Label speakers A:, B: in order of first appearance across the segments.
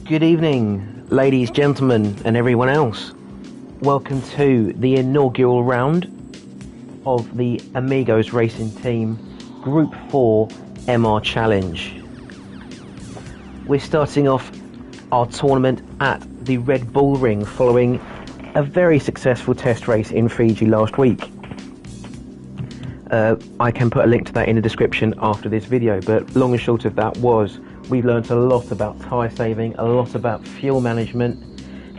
A: Good evening, ladies, gentlemen, and everyone else. Welcome to the inaugural round of the Amigos Racing Team Gr.4 MR Challenge. We're starting off our tournament at the Red Bull Ring following a very successful test race in Fiji last week. I can put a link to that in the description after this video, but long and short of that was we've learned a lot about tyre saving, a lot about fuel management,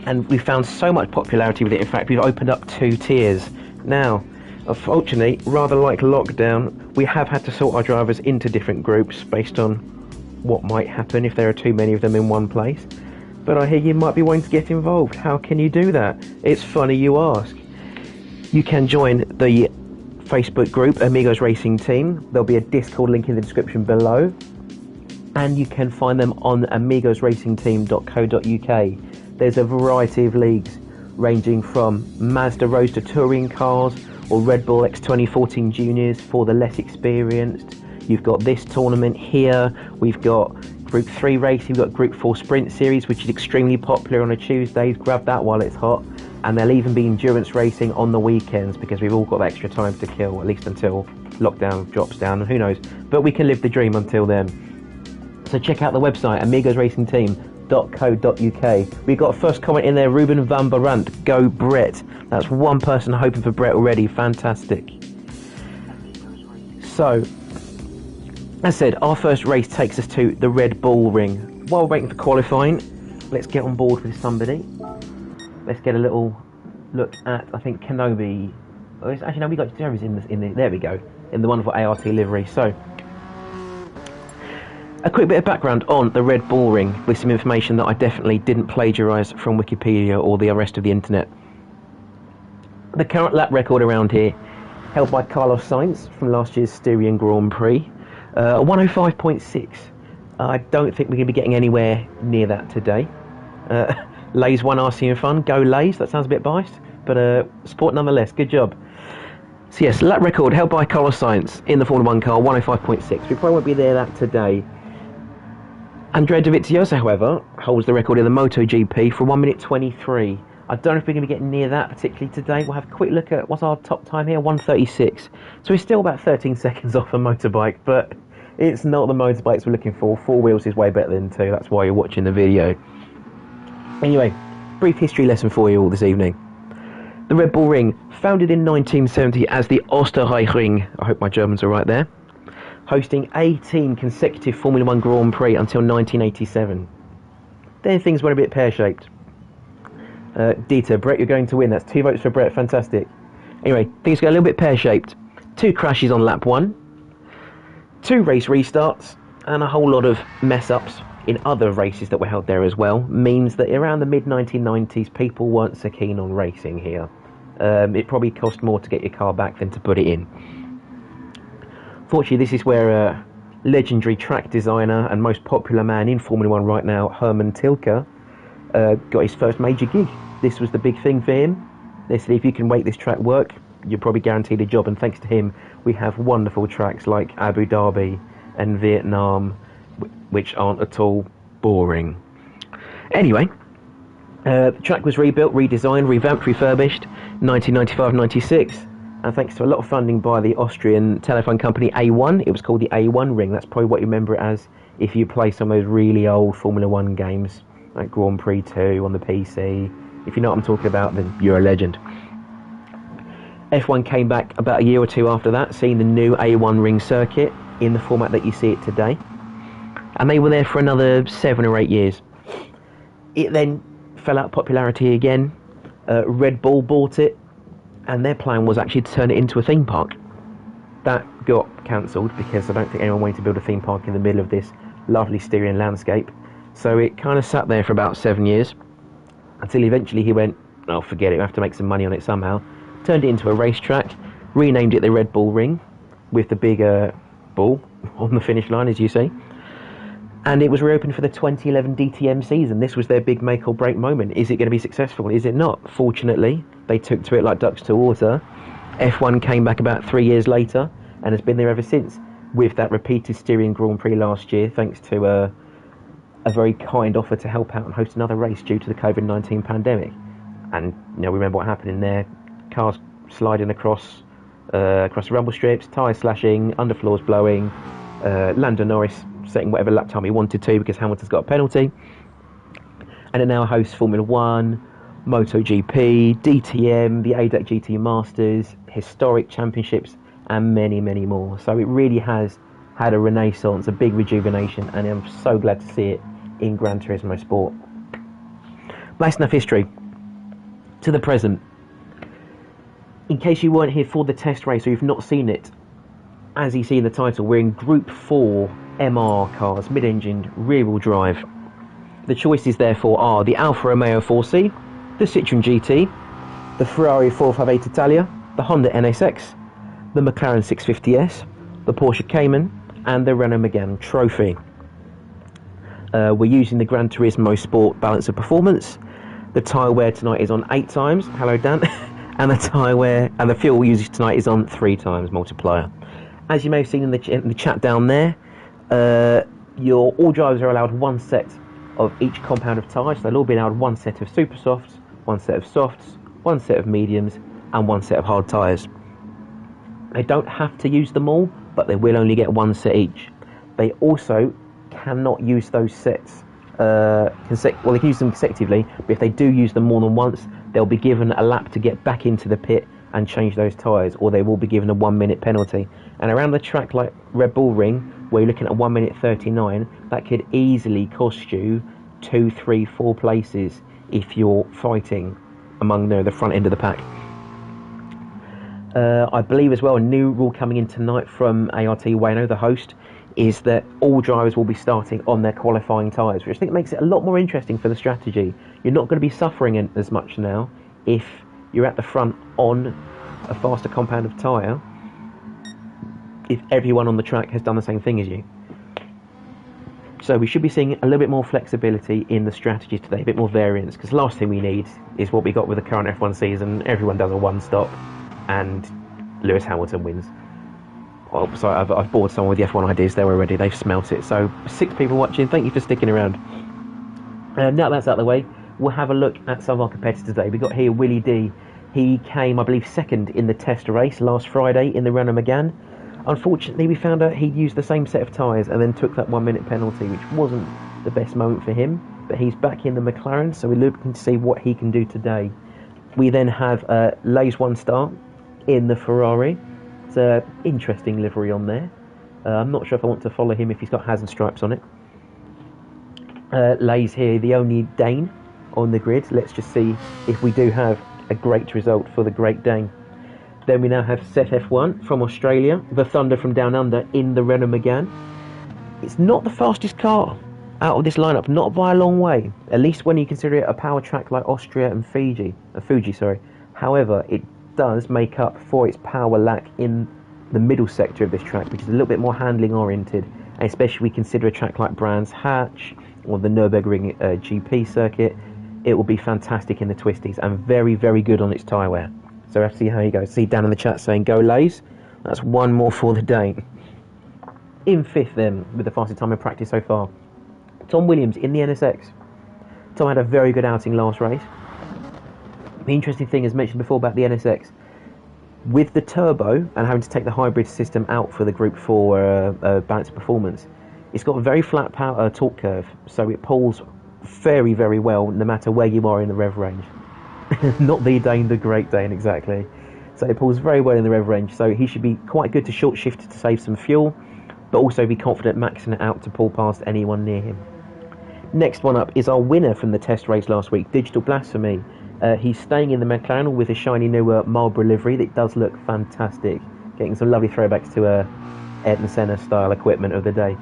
A: and we found so much popularity with it. In fact, we've opened up 2 tiers. Now, unfortunately, rather like lockdown, we have had to sort our drivers into different groups based on what might happen if there are too many of them in one place. But I hear you might be wanting to get involved. How can you do that? It's funny you ask. You can join the Facebook group Amigos Racing Team. There'll be a Discord link in the description below, and you can find them on amigosracingteam.co.uk. There's a variety of leagues ranging from Mazda Roadster touring cars or Red Bull X 2014 juniors for the less experienced. You've got this tournament here. We've got Group 3 racing. We've got Group 4 Sprint Series, which is extremely popular on a Tuesdays. Grab that while it's hot. And there'll even be endurance racing on the weekends because we've all got extra time to kill, at least until lockdown drops down, and who knows. But we can live the dream until then. So check out the website, amigosracingteam.co.uk. We've got a first comment in there, Ruben van Barant. Go Brett. That's one person hoping for Brett already. Fantastic. So, as said, our first race takes us to the Red Bull Ring. While waiting for qualifying, let's get on board with somebody. Let's get a little look at, I think, Kenobi. Oh, actually, no, we got Jerry's in the. There we go, in the wonderful ART livery. So, a quick bit of background on the Red Bull Ring with some information that I definitely didn't plagiarise from Wikipedia or the rest of the internet. The current lap record around here, held by Carlos Sainz from last year's Styrian Grand Prix, 105.6. I don't think we're going to be getting anywhere near that today. Lays 1 RC in fun. Go Lays. That sounds a bit biased, but sport nonetheless. Good job. So yes, lap record held by Carlos Sainz in the Formula 1 car, 105.6. We probably won't be there that today. Andrea Dovizioso, however, holds the record in the MotoGP for 1 minute 23. I don't know if we're going to be getting near that particularly today. We'll have a quick look at what's our top time here, 1:36. So we're still about 13 seconds off a motorbike, but it's not the motorbikes we're looking for. 4 wheels is way better than 2. That's why you're watching the video. Anyway, brief history lesson for you all this evening. The Red Bull Ring, founded in 1970 as the Österreich-Ring, I hope my Germans are right there, hosting 18 consecutive Formula 1 Grand Prix until 1987. Then things went a bit pear-shaped. Dieter, Brett, you're going to win. That's 2 votes for Brett. Fantastic. Anyway, things got a little bit pear-shaped. 2 crashes on lap 1, 2 race restarts, and a whole lot of mess-ups in other races that were held there as well, means that around the mid-1990s people weren't so keen on racing here. It probably cost more to get your car back than to put it in. Fortunately, this is where legendary track designer and most popular man in Formula 1 right now, Hermann Tilke, got his first major gig. This was the big thing for him. They said, if you can make this track work, you're probably guaranteed a job, and thanks to him, we have wonderful tracks like Abu Dhabi and Vietnam, which aren't at all boring. Anyway, the track was rebuilt, redesigned, revamped, refurbished 1995-96, and thanks to a lot of funding by the Austrian telephone company A1, it was called the A1 Ring. That's probably what you remember it as if you play some of those really old Formula 1 games like Grand Prix 2 on the PC. If you know what I'm talking about, then you're a legend. F1 came back about a year or 2 after that, seeing the new A1 Ring circuit in the format that you see it today. And they were there for another 7 or 8 years. It then fell out of popularity again. Red Bull bought it, and their plan was actually to turn it into a theme park. That got cancelled because I don't think anyone wanted to build a theme park in the middle of this lovely Styrian landscape. So it kind of sat there for about 7 years, until eventually he went, oh, forget it, we have to make some money on it somehow. Turned it into a racetrack, renamed it the Red Bull Ring, with the bigger ball on the finish line, as you see. And it was reopened for the 2011 DTM season. This was their big make or break moment. Is it going to be successful? Is it not? Fortunately, they took to it like ducks to water. F1 came back about 3 years later and has been there ever since, with that repeated Styrian Grand Prix last year, thanks to a very kind offer to help out and host another race due to the COVID-19 pandemic. And we remember what happened in there: cars sliding across the rumble strips, tyres slashing, underfloors blowing, Lando Norris setting whatever lap time he wanted to because Hamilton's got a penalty. And it now hosts Formula 1, MotoGP, DTM, the ADAC GT Masters, historic championships, and many, many more. So it really has had a renaissance, a big rejuvenation, and I'm so glad to see it in Gran Turismo Sport. That's enough history. To the present. In case you weren't here for the test race or you've not seen it, as you see in the title, we're in Group 4 MR cars, mid-engined, rear-wheel drive. The choices therefore are the Alfa Romeo 4C, the Citroen GT, the Ferrari 458 Italia, the Honda NSX, the McLaren 650S, the Porsche Cayman, and the Renault Megane Trophy. We're using the Gran Turismo Sport balance of performance. The tyre wear tonight is on 8 times. Hello, Dan. And the tyre wear and the fuel usage tonight is on 3 times multiplier. As you may have seen in the chat down there, all drivers are allowed 1 set of each compound of tyres. They'll all be allowed 1 set of super softs, 1 set of softs, 1 set of mediums, and 1 set of hard tyres. They don't have to use them all, but they will only get 1 set each. They also cannot use those sets. They can use them consecutively, but if they do use them more than once, they'll be given a lap to get back into the pit and change those tyres, or they will be given a 1-minute penalty. And around the track like Red Bull Ring, where you're looking at 1 minute 39, that could easily cost you 2, 3, 4 places if you're fighting among the front end of the pack. I believe as well a new rule coming in tonight from ART Wayno, the host, is that all drivers will be starting on their qualifying tyres, which I think makes it a lot more interesting for the strategy. You're not going to be suffering as much now if you're at the front on a faster compound of tyre, if everyone on the track has done the same thing as you. So we should be seeing a little bit more flexibility in the strategy today, a bit more variance, because the last thing we need is what we got with the current F1 season. Everyone does a one-stop and Lewis Hamilton wins. Oh, sorry, I've bored someone with the F1 ideas there already. They've smelt it. So 6 people watching, thank you for sticking around. Now that's out of the way, we'll have a look at some of our competitors today. We've got here Willie D. He came, I believe, second in the test race last Friday in the Renault Megane. Unfortunately, we found out he'd used the same set of tyres and then took that 1-minute penalty, which wasn't the best moment for him. But he's back in the McLaren, so we're looking to see what he can do today. We then have Lay's 1 star in the Ferrari. It's an interesting livery on there. I'm not sure if I want to follow him if he's got hazard stripes on it. Lay's here, the only Dane on the grid. Let's just see if we do have a great result for the Great Dane. Then we now have Seth F1 from Australia, the Thunder from Down Under in the Renault Megane. It's not the fastest car out of this lineup, not by a long way, at least when you consider it a power track like Austria and Fuji. However, it does make up for its power lack in the middle sector of this track, which is a little bit more handling oriented, and especially we consider a track like Brands Hatch or the Nürburgring GP circuit. It will be fantastic in the twisties and very, very good on its tyre wear. So let's see how he goes. See Dan in the chat saying go Lays. That's 1 more for the Dane. In 5th then, with the fastest time in practice so far, Tom Williams in the NSX. Tom had a very good outing last race. The interesting thing, as mentioned before about the NSX, with the turbo and having to take the hybrid system out for the Group 4 balance performance, it's got a very flat torque curve, so it pulls very, very well no matter where you are in the rev range. Not the Dane, the Great Dane, exactly. So it pulls very well in the rev range, so he should be quite good to short shift to save some fuel, but also be confident maxing it out to pull past anyone near him. Next one up is our winner from the test race last week, Digital Blasphemy. He's staying in the McLaren with a shiny new Marlboro livery that does look fantastic, getting some lovely throwbacks to Ayrton Senna style equipment of the day.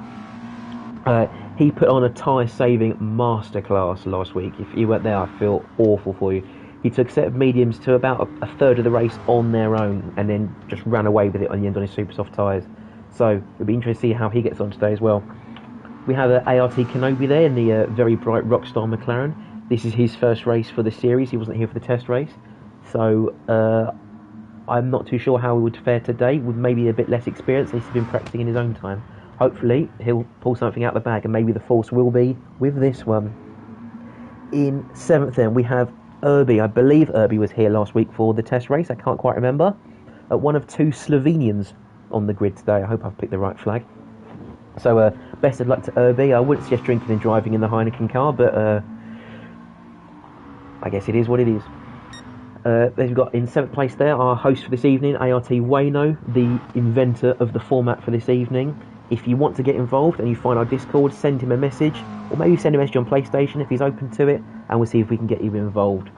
A: He put on a tyre-saving masterclass last week. If you weren't there, I feel awful for you. He took a set of mediums to about a third of the race on their own and then just ran away with it on the end on his super soft tyres. So it'll be interesting to see how he gets on today as well. We have ART Kenobi there in the very bright Rockstar McLaren. This is his first race for the series. He wasn't here for the test race. So I'm not too sure how he would fare today with maybe a bit less experience. He's been practicing in his own time. hopefully he'll pull something out of the bag, and maybe the force will be with this one. In 7th then we have Irby. I believe Irby was here last week for the test race. I can't quite remember. One of 2 Slovenians on the grid today. I hope I've picked the right flag. So best of luck to Irby. I wouldn't suggest drinking and driving in the Heineken car, but I guess it is what it is. We've got in 7th place there our host for this evening, ART Wayno, the inventor of the format for this evening. If you want to get involved and you find our Discord, send him a message, or maybe send a message on PlayStation if he's open to it, and we'll see if we can get you involved.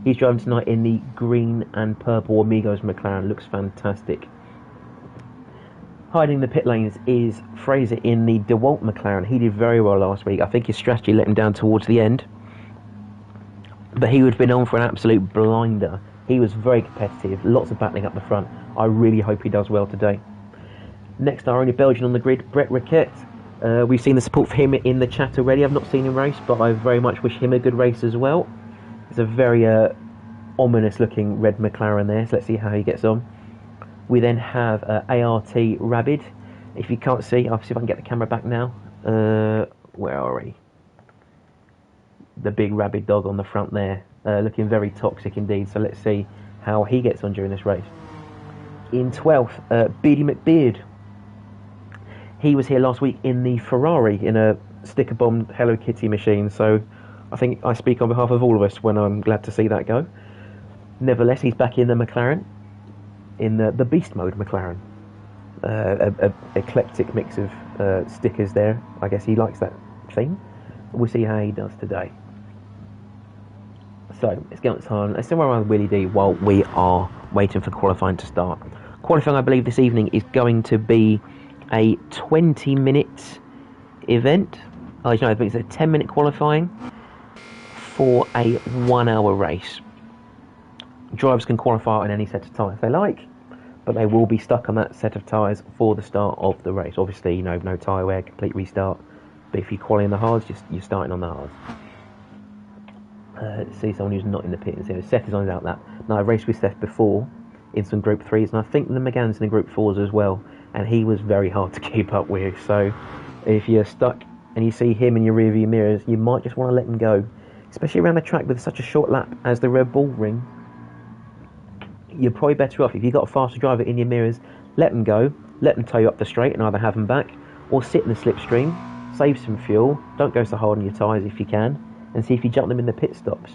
A: He's driving tonight in the green and purple Amigos McLaren. Looks fantastic. Hiding in the pit lanes is Fraser in the DeWalt McLaren. He did very well last week. I think his strategy let him down towards the end, but he would have been on for an absolute blinder. He was very competitive, lots of battling up the front. I really hope he does well today. Next, our only Belgian on the grid, Brett Ricketts. We've seen the support for him in the chat already. I've not seen him race, but I very much wish him a good race as well. It's a very ominous looking red McLaren there, so let's see how he gets on. We then have ART Rabid. If you can't see, I'll see if I can get the camera back now. Where are we? The big rabid dog on the front there, looking very toxic indeed. So let's see how he gets on during this race. In 12th, Beardy McBeard. He was here last week in the Ferrari in a sticker bomb Hello Kitty machine. So I think I speak on behalf of all of us when I'm glad to see that go. Nevertheless, he's back in the McLaren, in the Beast Mode McLaren. A eclectic mix of stickers there. I guess he likes that theme. We'll see how he does today. So let's get on time. Let's go around Willie D while we are waiting for qualifying to start. Qualifying, I believe, this evening is going to be a 20-minute event. Oh, no, I think it's a 10-minute qualifying for a 1-hour race. Drivers can qualify on any set of tyres they like, but they will be stuck on that set of tyres for the start of the race. Obviously, you know, no tyre wear, complete restart. But if you qualify in the hards, you're starting on the hards. Let's see someone who's not in the pit. So Seth is on out that. Now, I've raced with Seth before in some Group 3s, and I think the McGann's in the Group 4s as well, and he was very hard to keep up with. So if you're stuck and you see him in your rearview mirrors, you might just want to let him go, especially around a track with such a short lap as the Red Bull Ring. You're probably better off, if you've got a faster driver in your mirrors, let them go, let them tow you up the straight and either have them back, or sit in the slipstream, save some fuel, don't go so hard on your tyres if you can, and see if you jump them in the pit stops.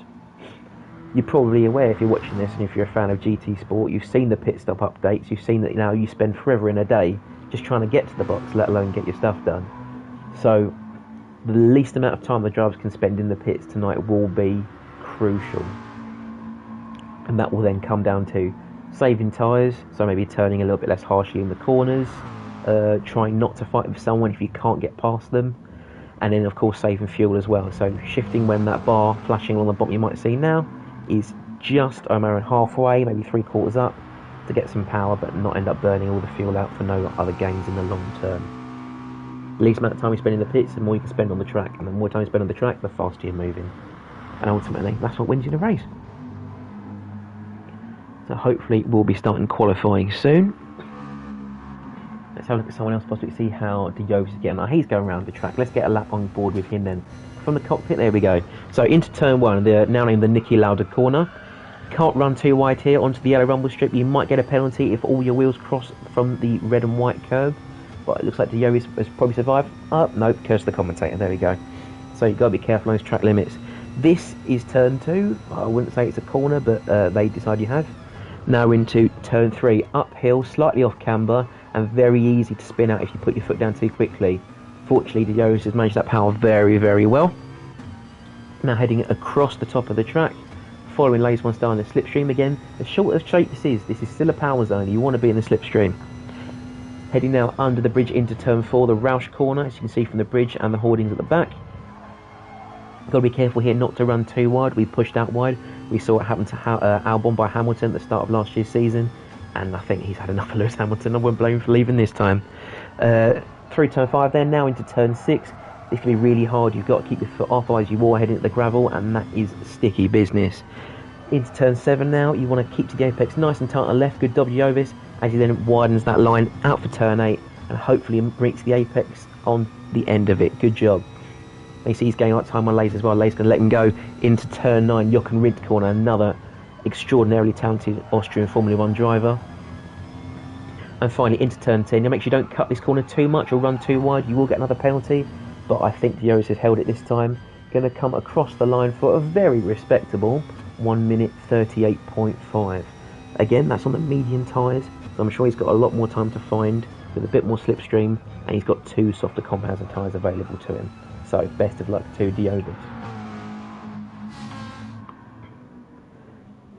A: You're probably aware, if you're watching this and if you're a fan of GT Sport, you've seen the pit stop updates, you've seen that now you spend forever in a day just trying to get to the box, let alone get your stuff done. So the least amount of time the drivers can spend in the pits tonight will be crucial. And that will then come down to saving tyres, so maybe turning a little bit less harshly in the corners, trying not to fight with someone if you can't get past them, and then of course saving fuel as well. So shifting when that bar flashing along the bottom you might see now is just around halfway, maybe 3/4 up, to get some power but not end up burning all the fuel out for no other gains in the long term. The least amount of time you spend in the pits, the more you can spend on the track, and the more time you spend on the track, the faster you're moving. And ultimately, that's what wins you the race. So hopefully we'll be starting qualifying soon. Let's have a look at someone else, possibly see how Diovis is getting on. He's going around the track. Let's get a lap on board with him then. From the cockpit, there we go. So into turn 1, they're now named the Niki Lauda corner. Can't run too wide here onto the yellow rumble strip. You might get a penalty if all your wheels cross from the red and white curb. But it looks like Diovis has probably survived. Oh, no, curse the commentator. There we go. So you've got to be careful on those track limits. This is turn 2. I wouldn't say it's a corner, but they decide you have. Now into turn 3, uphill, slightly off camber, and very easy to spin out if you put your foot down too quickly. Fortunately, Diovis has managed that power very, very well. Now heading across the top of the track, following Lays One Star in the slipstream again. As short of shape this is still a power zone. You want to be in the slipstream. Heading now under the bridge into turn 4, the Roush corner, as you can see from the bridge and the hoardings at the back. Got to be careful here not to run too wide. We pushed out wide. We saw it happen to Albon by Hamilton at the start of last year's season, and I think he's had enough of Lewis Hamilton. I wouldn't blame him for leaving this time. Through turn 5 there, now into turn 6. This can be really hard. You've got to keep your foot off, otherwise you will head into the gravel, and that is sticky business. Into turn 7 now, you want to keep to the apex nice and tight on the left. Good W Diovis, as he then widens that line out for turn 8. and hopefully reach the apex on the end of it. Good job. You see he's going out time on Lays as well. Lays going to let him go into turn 9. Jochen Rindt corner, another extraordinarily talented Austrian Formula 1 driver. And finally into turn 10. Now make sure you don't cut this corner too much or run too wide. You will get another penalty, but I think the Euros has held it this time. Going to come across the line for a very respectable 1 minute 38.5. Again, that's on the medium tyres, so I'm sure he's got a lot more time to find with a bit more slipstream, and he's got 2 softer composite tyres available to him. So best of luck to Diogo.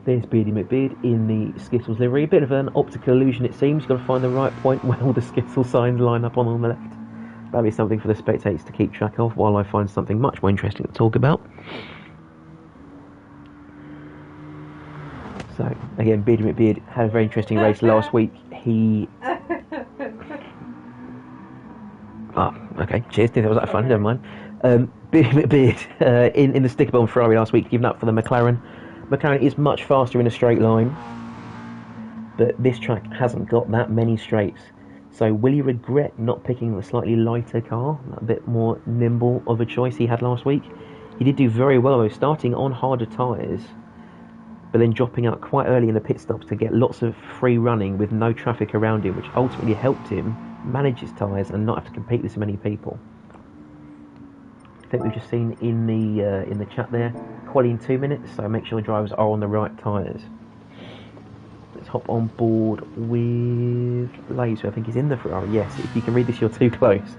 A: There's Beardy McBeard in the Skittles livery. A bit of an optical illusion it seems. You've got to find the right point where all the Skittles signs line up on the left. That'll be something for the spectators to keep track of while I find something much more interesting to talk about. So, again, Beardy McBeard had a very interesting race last week. He... Oh, okay, cheers. That was that fun, never mind. Beardy McBeard in the sticker bomb Ferrari last week, given up for the McLaren. McLaren is much faster in a straight line, but this track hasn't got that many straights. So will he regret not picking the slightly lighter car, a bit more nimble of a choice he had last week? He did do very well though, starting on harder tyres, but then dropping out quite early in the pit stops to get lots of free running with no traffic around him, which ultimately helped him manage his tyres and not have to compete with so many people. I think we've just seen in the chat there, quality in 2 minutes, so make sure the drivers are on the right tyres. Let's hop on board with Lays, who I think is in the Ferrari. Yes, if you can read this, you're too close.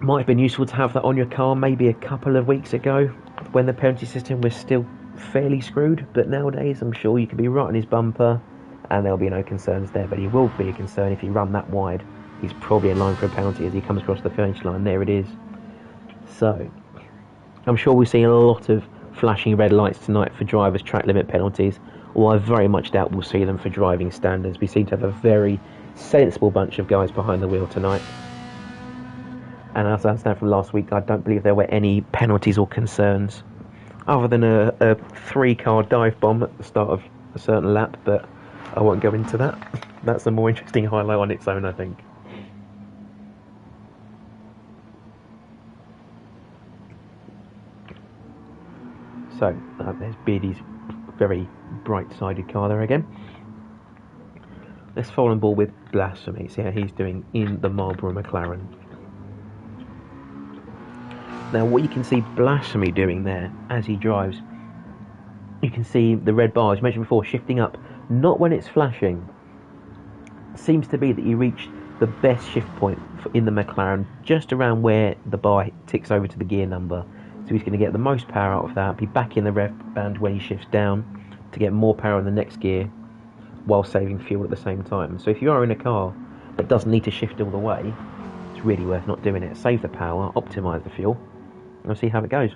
A: Might have been useful to have that on your car maybe a couple of weeks ago when the penalty system was still fairly screwed, but nowadays I'm sure you can be right on his bumper and there'll be no concerns there, but he will be a concern if you run that wide. He's probably in line for a penalty as he comes across the finish line. There it is. So, I'm sure we'll see a lot of flashing red lights tonight for drivers' track limit penalties, or I very much doubt we'll see them for driving standards. We seem to have a very sensible bunch of guys behind the wheel tonight. And as I understand from last week, I don't believe there were any penalties or concerns, other than a 3-car dive bomb at the start of a certain lap, but I won't go into that. That's a more interesting highlight on its own, I think. So, there's Beardy's very bright-sided car there again. Let's fall on board with Blasphemy, see how he's doing in the Marlboro McLaren. Now, what you can see Blasphemy doing there as he drives, you can see the red bar, as you mentioned before, shifting up, not when it's flashing. Seems to be that you reach the best shift point in the McLaren just around where the bar ticks over to the gear number. So he's going to get the most power out of that, be back in the rev band when he shifts down to get more power in the next gear while saving fuel at the same time. So if you are in a car that doesn't need to shift all the way, it's really worth not doing it. Save the power, optimise the fuel, and we'll see how it goes.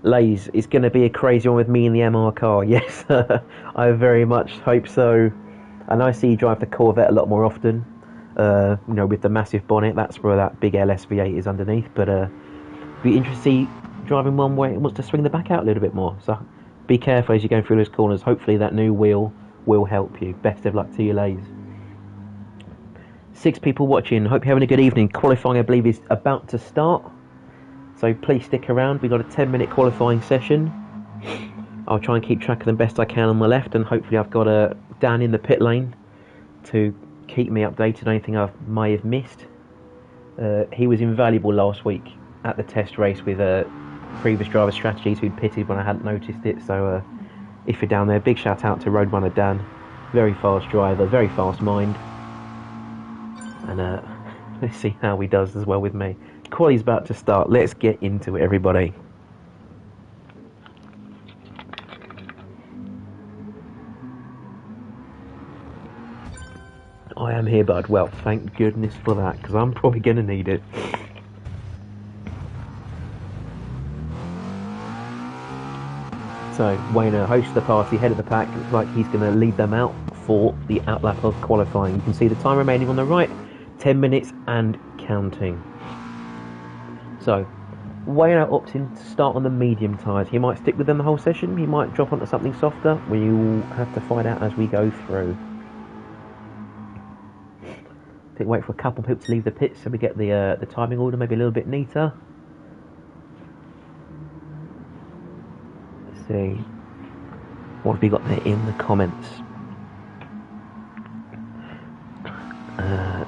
A: Lays, it's going to be a crazy one with me in the MR car. Yes, I very much hope so. And I see you drive the Corvette a lot more often, with the massive bonnet. That's where that big LSV8 is underneath, but be interested to see driving one where it wants to swing the back out a little bit more. So be careful as you go through those corners. Hopefully that new wheel will help you. Best of luck to you, Lays. 6 people watching. Hope you're having a good evening. Qualifying, I believe, is about to start, so please stick around. We've got a 10-minute qualifying session. I'll try and keep track of them best I can on my left, and hopefully I've got Dan in the pit lane to keep me updated on anything I may have missed. He was invaluable last week at the test race with previous driver strategies who'd pitted when I hadn't noticed it. So if you're down there, big shout out to Roadrunner Dan. Very fast driver, very fast mind. And let's see how he does as well with me. Quali's about to start. Let's get into it, everybody. I am here, bud. Well, thank goodness for that, because I'm probably going to need it. So, Wayne, host of the party, head of the pack, looks like he's going to lead them out for the outlap of qualifying. You can see the time remaining on the right, 10 minutes and counting. So, Wayne opting to start on the medium tyres. He might stick with them the whole session, he might drop onto something softer. We'll have to find out as we go through. I think wait for a couple of people to leave the pit so we get the timing order maybe a little bit neater. Let's see. What have we got there in the comments?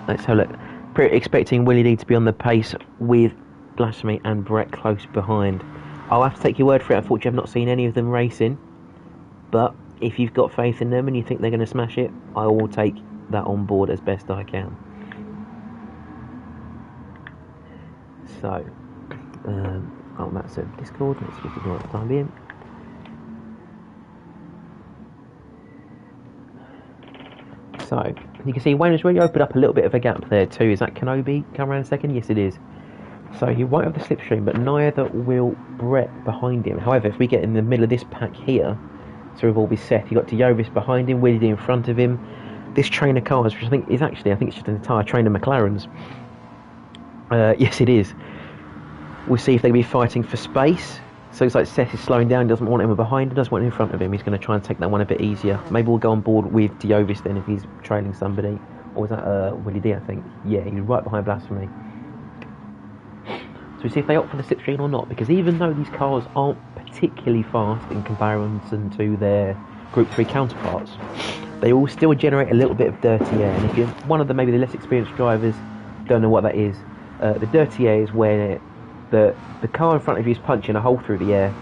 A: Let's have a look. Pretty expecting Willie D to be on the pace with Blasphemy and Brett close behind. I'll have to take your word for it. Unfortunately, I've not seen any of them racing. But if you've got faith in them and you think they're going to smash it, I will take that on board as best I can. So, oh, that's a Discord. Let's just ignore the time being. So, you can see Wayne has really opened up a little bit of a gap there too. Is that Kenobi? Come around a second? Yes, it is. So he won't have the slipstream, but neither will Brett behind him. However, if we get in the middle of this pack here, so we've all be Seth. You've got Diovis behind him, Willie D in front of him. This train of cars, which I think it's just an entire train of McLarens. Yes, it is. We'll see if they'll be fighting for space. So it's like Seth is slowing down, doesn't want him behind him, doesn't want him in front of him. He's going to try and take that one a bit easier. Maybe we'll go on board with Diovis then if he's trailing somebody. Or was that Willie D, I think? Yeah, he's right behind Blasphemy. So we see if they opt for the slipstream or not. Because even though these cars aren't particularly fast in comparison to their Group 3 counterparts, they all still generate a little bit of dirty air. And if you're one of the maybe the less experienced drivers, don't know what that is. The dirty air is where the car in front of you is punching a hole through the air,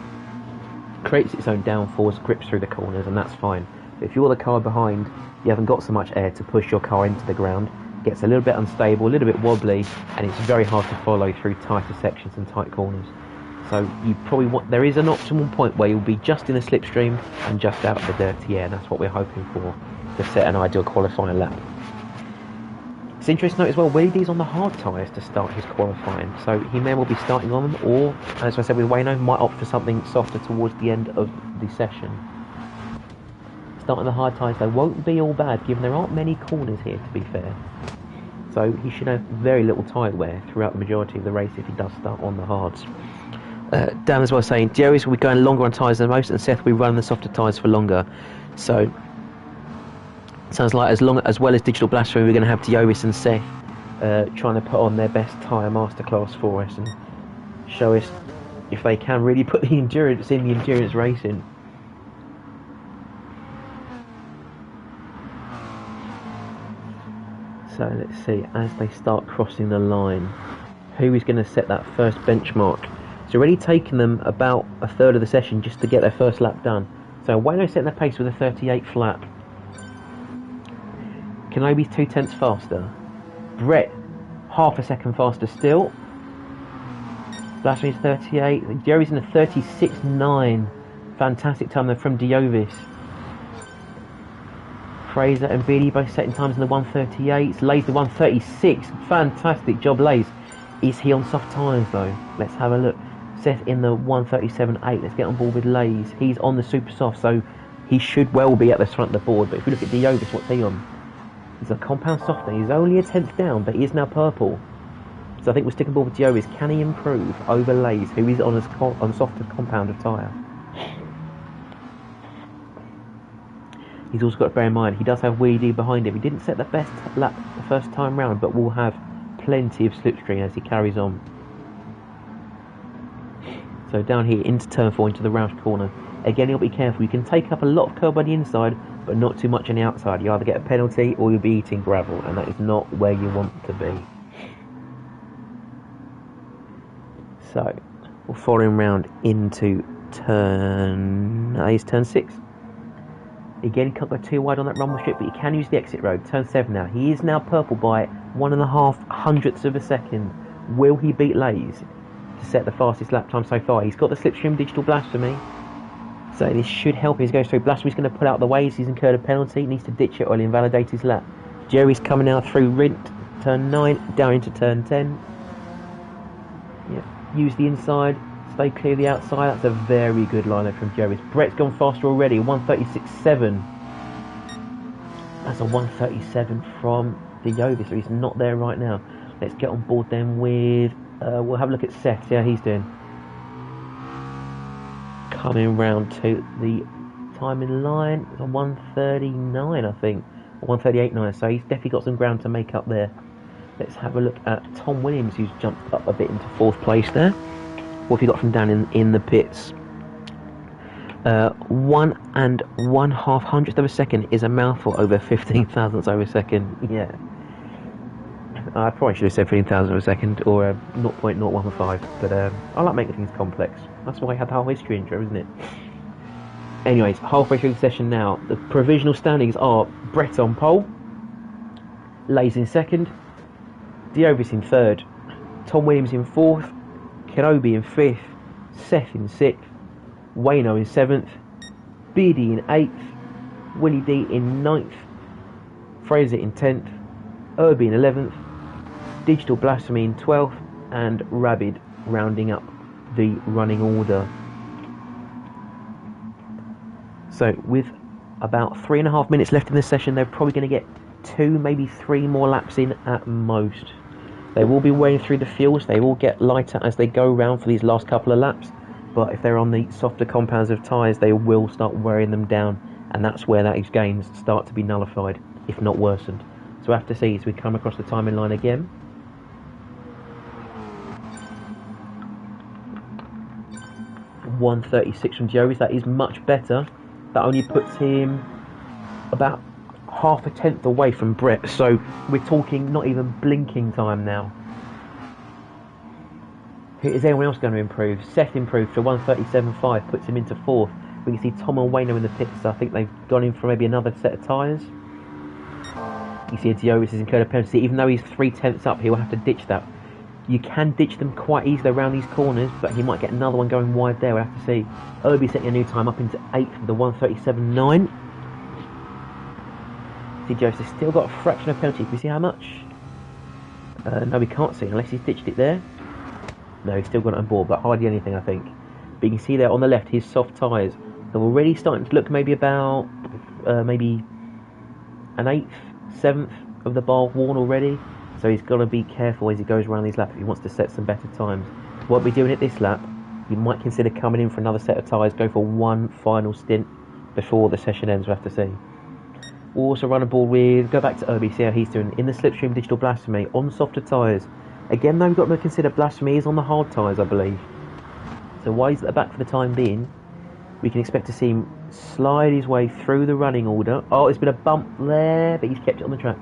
A: creates its own downforce, grips through the corners, and that's fine. But if you're the car behind, you haven't got so much air to push your car into the ground. It gets a little bit unstable, a little bit wobbly, and it's very hard to follow through tighter sections and tight corners. So you probably there is an optimal point where you'll be just in the slipstream and just out of the dirty air, and that's what we're hoping for to set an ideal qualifying lap. It's interesting to note as well, Willie D's on the hard tyres to start his qualifying, so he may well be starting on them, or, as I said with Wayno, might opt for something softer towards the end of the session. Starting the hard tyres though won't be all bad, given there aren't many corners here, to be fair. So he should have very little tyre wear throughout the majority of the race if he does start on the hards. Dan as well saying, Jerry's will be going longer on tyres than most, and Seth will be running the softer tyres for longer. So sounds like as well as Digital Blasphemy, we're going to have Diovis and Seth trying to put on their best tyre masterclass for us and show us if they can really put the endurance in the endurance racing. So let's see, as they start crossing the line, who is going to set that first benchmark? It's already taken them about a third of the session just to get their first lap done. So Wayno setting their pace with a 38th lap. Kenobi's 0.2 faster. Brett, half a second faster still. Blasphemy's 38. Jerry's in a 36.9. Fantastic time there from Diovis. Fraser and Beatty both setting times in the 138s. Lays the 136. Fantastic job, Lays. Is he on soft tyres though? Let's have a look. Seth in the 137.8. Let's get on board with Lays. He's on the super soft, so he should well be at the front of the board. But if we look at Diovis, what's he on? He's a compound softener. He's only a 10th down, but he is now purple. So I think we're sticking board with Diovis. Can he improve over Lays, who is on a softer compound of tyre? He's also got to bear in mind, he does have Willie D behind him. He didn't set the best lap the first time round, but will have plenty of slipstream as he carries on. So down here into turn 4, into the Roush corner. Again, you'll be careful. You can take up a lot of curb on the inside, but not too much on the outside. You either get a penalty or you'll be eating gravel, and that is not where you want to be. So, we'll follow him round into turn 6. Again, you can't go too wide on that rumble strip, but you can use the exit road. Turn 7 now. He is now purple by 1.5 hundredths of a second. Will he beat Lays to set the fastest lap time so far? He's got the slipstream Digital Blasphemy, so this should help him as he goes through. Blasphemy's going to pull out the ways. He's incurred a penalty. He needs to ditch it or he'll invalidate his lap. Jerry's coming now through Rint, turn 9, down into turn 10. Yep. Use the inside. Stay clear of the outside. That's a very good line there from Jerry's. Brett's gone faster already. 136.7. That's a 137 from Diovis, so he's not there right now. Let's get on board then with... we'll have a look at Seth, see how he's doing. Coming round to the timing line. It's a 139, I think. Or 138.9, so he's definitely got some ground to make up there. Let's have a look at Tom Williams, who's jumped up a bit into 4th place there. What have you got from down in the pits? 1 1/2 of a second is a mouthful over 15 thousandths of a second. Yeah. I probably should have said 15,000 of a second or 0.015, but I like making things complex. That's why I had the whole history intro, isn't it? Anyways, halfway through the session now. The provisional standings are Brett on pole, Lays in 2nd, Diovis in 3rd, Tom Williams in 4th, Kenobi in 5th, Seth in 6th, Wayno in 7th, Beardy in 8th, Willie D in 9th, Fraser in 10th, Irby in 11th, Digital Blasphemy in 12th, and Rabid rounding up the running order. So with about 3.5 minutes left in the session, they're probably going to get 2, maybe 3 more laps in at most. They will be wearing through the fuels. They will get lighter as they go round for these last couple of laps, but if they're on the softer compounds of tyres, they will start wearing them down, and that's where those gains start to be nullified, if not worsened. So we'll have to see as we come across the timing line again. .136 from Joey's, that is much better. That only puts him about 1/2 tenth away from Brett, so we're talking not even blinking time now. Is anyone else going to improve? Seth improved to 137.5, puts him into 4th. We can see Tom and Wayno in the pits, so I think they've gone in for maybe another set of tyres. You see Diovis has incurred a penalty. Even though he's 3 tenths up, he will have to ditch that. You can ditch them quite easily around these corners, but he might get another one going wide there. We'll have to see. Irby setting a new time up into 8th with the 137.9. See, Joseph still got a fraction of penalty. Can we see how much? No, we can't see unless he's ditched it there. No, he's still got it on board, but hardly anything, I think. But you can see there on the left, his soft tyres are already starting to look maybe about maybe an 1/8, 7th of the bar worn already. So he's got to be careful as he goes around these laps if he wants to set some better times. What we're doing at this lap, you might consider coming in for another set of tyres, go for one final stint before the session ends. We'll have to see. We'll also run a ball with, go back to Irby, see how he's doing. In the slipstream Digital Blasphemy, on softer tyres. Again, though, we've got to consider Blasphemy is on the hard tyres, I believe. So while he's at the back for the time being, we can expect to see him slide his way through the running order. Oh, there's been a bump there, but he's kept it on the track.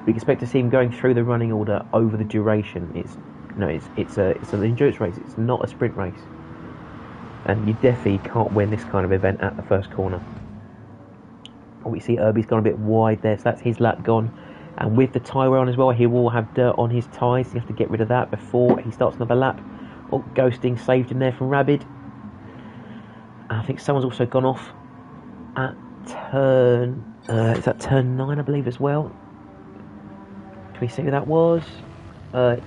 A: We can expect to see him going through the running order over the duration. It's an endurance race. It's not a sprint race, and you definitely can't win this kind of event at the first corner. We see Irby's gone a bit wide there, so that's his lap gone. And with the tyre wear on as well, he will have dirt on his tyres. So you have to get rid of that before he starts another lap. Oh, ghosting saved him there from Rabid. And I think someone's also gone off at turn. Is that turn 9, I believe, as well? Can we see who that was?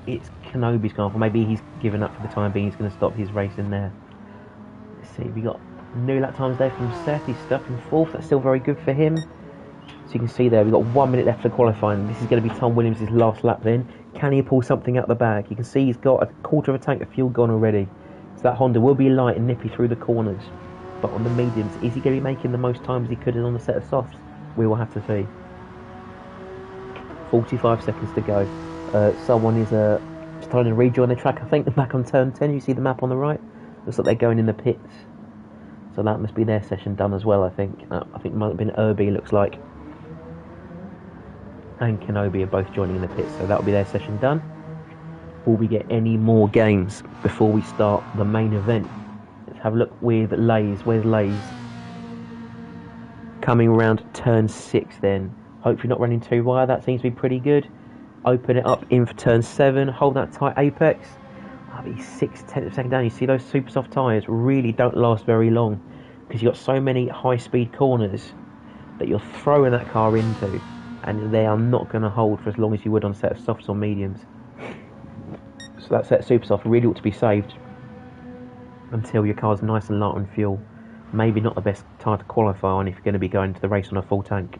A: It's Kenobi's gone off, or maybe he's given up for the time being. He's going to stop his race in there. Let's see, we got new lap times there from Seth. He's stuck in 4th. That's still very good for him. So you can see there, we've got 1 minute left for qualifying. This is going to be Tom Williams' last lap then. Can he pull something out the bag? You can see he's got a 1/4 of a tank of fuel gone already. So that Honda will be light and nippy through the corners. But on the mediums, is he going to be making the most time as he could on the set of softs? We will have to see. 45 seconds to go. Someone is starting to rejoin the track, I think, back on turn 10. You see the map on the right? Looks like they're going in the pits. So that must be their session done as well, I think. I think it might have been Irby, looks like. And Kenobi are both joining in the pits, so that'll be their session done. Will we get any more games before we start the main event? Let's have a look with Lays. Where's Lays? Coming around turn 6 then. Hopefully not running too wide, that seems to be pretty good. Open it up in for turn 7, hold that tight apex. That'll be 6/10 of a second down. You see those super soft tyres really don't last very long because you've got so many high speed corners that you're throwing that car into, and they are not going to hold for as long as you would on a set of softs or mediums. So that set of super soft really ought to be saved until your car's nice and light on fuel. Maybe not the best tyre to qualify on if you're going to be going to the race on a full tank.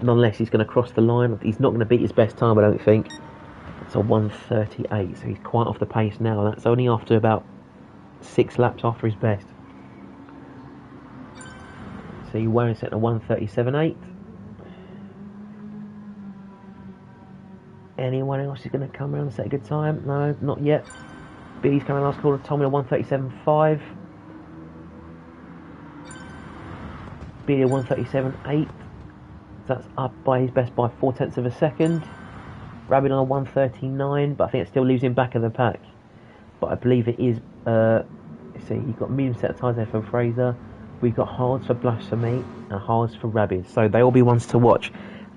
A: Nonetheless, he's going to cross the line. He's not going to beat his best time, I don't think. It's a 1:38, so he's quite off the pace now. That's only after about 6 laps after his best. So you're setting a 1:37.8. Anyone else is going to come around and set a good time? No, not yet. Beatty's coming last corner. Tommy at 1:37.5. Beatty 1:37.8. So that's up by his best by 0.4 of a second. Rabbit on a 1:39, but I think it's still losing back of the pack. But I believe it is. See, you've got medium set of tyres there for Fraser. We've got hards for Blasphemy and hards for Rabbit. So they will be ones to watch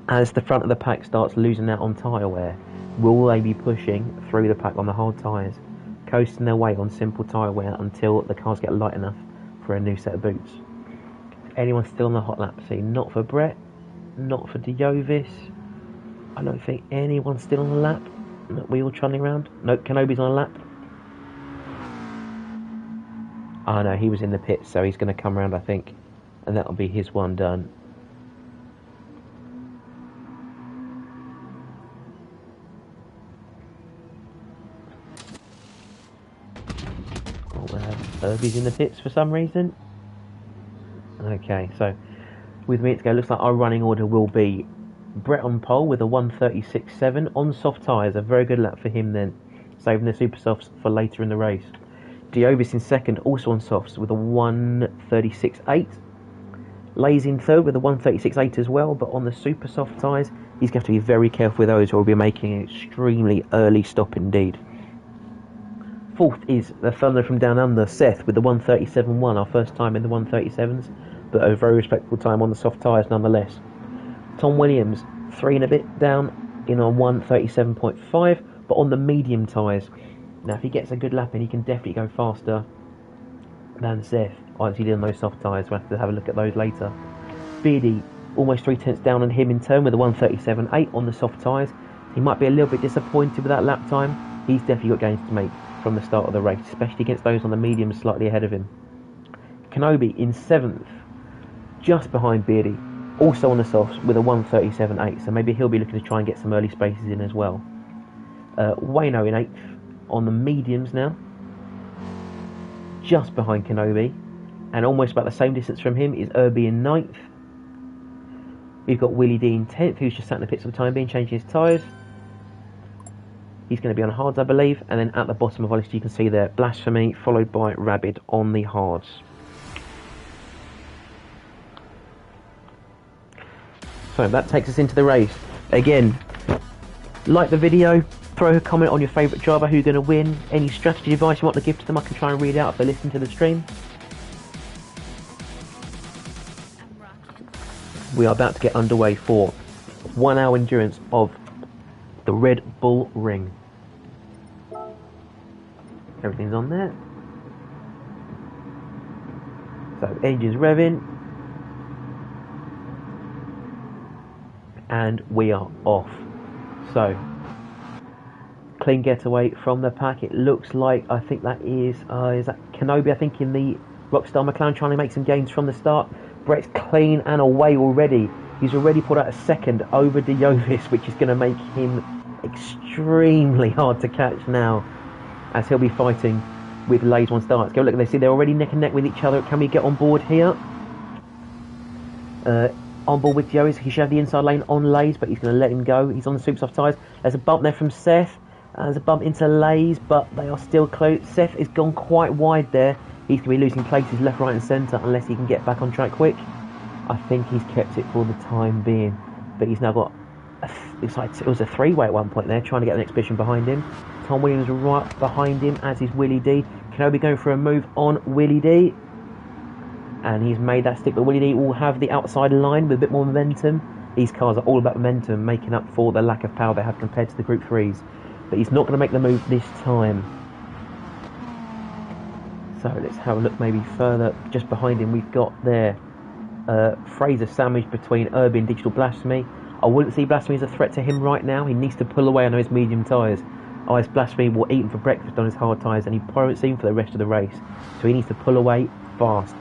A: as the front of the pack starts losing out on tyre wear. Will they be pushing through the pack on the hard tyres, coasting their way on simple tyre wear until the cars get light enough for a new set of boots? Anyone still on the hot lap? See, not for Brett, not for Diovis. I don't think anyone's still on the lap. We all trundling around. Nope, Kenobi's on a lap. Oh no, he was in the pits, so he's going to come around, I think, and that'll be his one done. Herbie's in the pits for some reason. Okay, so with me to go, looks like our running order will be Brett on pole with a 1:36.7 on soft tyres. A very good lap for him then, saving the super softs for later in the race. Diovis in second, also on softs with a 1:36.8. Lays in third with a 1:36.8 as well, but on the super soft tyres, he's going to have to be very careful with those, or he'll be making an extremely early stop indeed. Fourth is the Thunder from Down Under, Seth, with the 1:37.1, our first time in the 1:37s, but a very respectable time on the soft tyres nonetheless. Tom Williams, 3 and a bit down in on 1:37.5, but on the medium tyres. Now, if he gets a good lap in, he can definitely go faster than Seth. As he did on those soft tyres, we'll have to have a look at those later. Beardy, almost 3/10 down on him in turn with a 1:37.8 on the soft tyres. He might be a little bit disappointed with that lap time. He's definitely got gains to make from the start of the race, especially against those on the mediums slightly ahead of him. Kenobi in 7th, just behind Beardy, also on the softs with a 1:37.8, so maybe he'll be looking to try and get some early spaces in as well. Wayno in 8th on the mediums now, just behind Kenobi, and almost about the same distance from him is Irby in 9th. We've got Willie D in 10th, who's just sat in the pits for the time being, changing his tyres. He's going to be on hards, I believe, and then at the bottom of our list you can see there, Blasphemy, followed by Rabid on the hards. So that takes us into the race. Again, like the video, throw a comment on your favourite driver, who's going to win, any strategy advice you want to give to them, I can try and read out if they listen to the stream. We are about to get underway for 1 hour endurance of the Red Bull Ring. Everything's on there. So engines revving. And we are off. So clean getaway from the pack. It looks like, I think that is that Kenobi, I think, in the Rockstar McLaren, trying to make some gains from the start. Brett's clean and away already. He's already put out a second over Diovis, which is going to make him extremely hard to catch now, as he'll be fighting with Lays on start. Let's go look, they see they're already neck and neck with each other. Can we get on board here? On board with Diovis. He should have the inside lane on Lays, but he's going to let him go. He's on the super soft tyres. There's a bump there from Seth. There's a bump into Lays, but they are still close. Seth has gone quite wide there. He's going to be losing places left, right and centre unless he can get back on track quick. I think he's kept it for the time being, but he's now got looks like it was a three-way at one point there, trying to get the next position behind him. Tom Williams right behind him, as is Willie D. Kenobi going for a move on Willie D, and he's made that stick, but Willie D will have the outside line with a bit more momentum. These cars are all about momentum, making up for the lack of power they have compared to the Group 3s, but he's not going to make the move this time. So let's have a look maybe further. Just behind him we've got there Fraser sandwiched between Irby and Digital Blasphemy. I wouldn't see Blasphemy as a threat to him right now. He needs to pull away on those medium tyres. Otherwise Blasphemy will eat him for breakfast on his hard tyres, and he won't see him for the rest of the race. So he needs to pull away fast.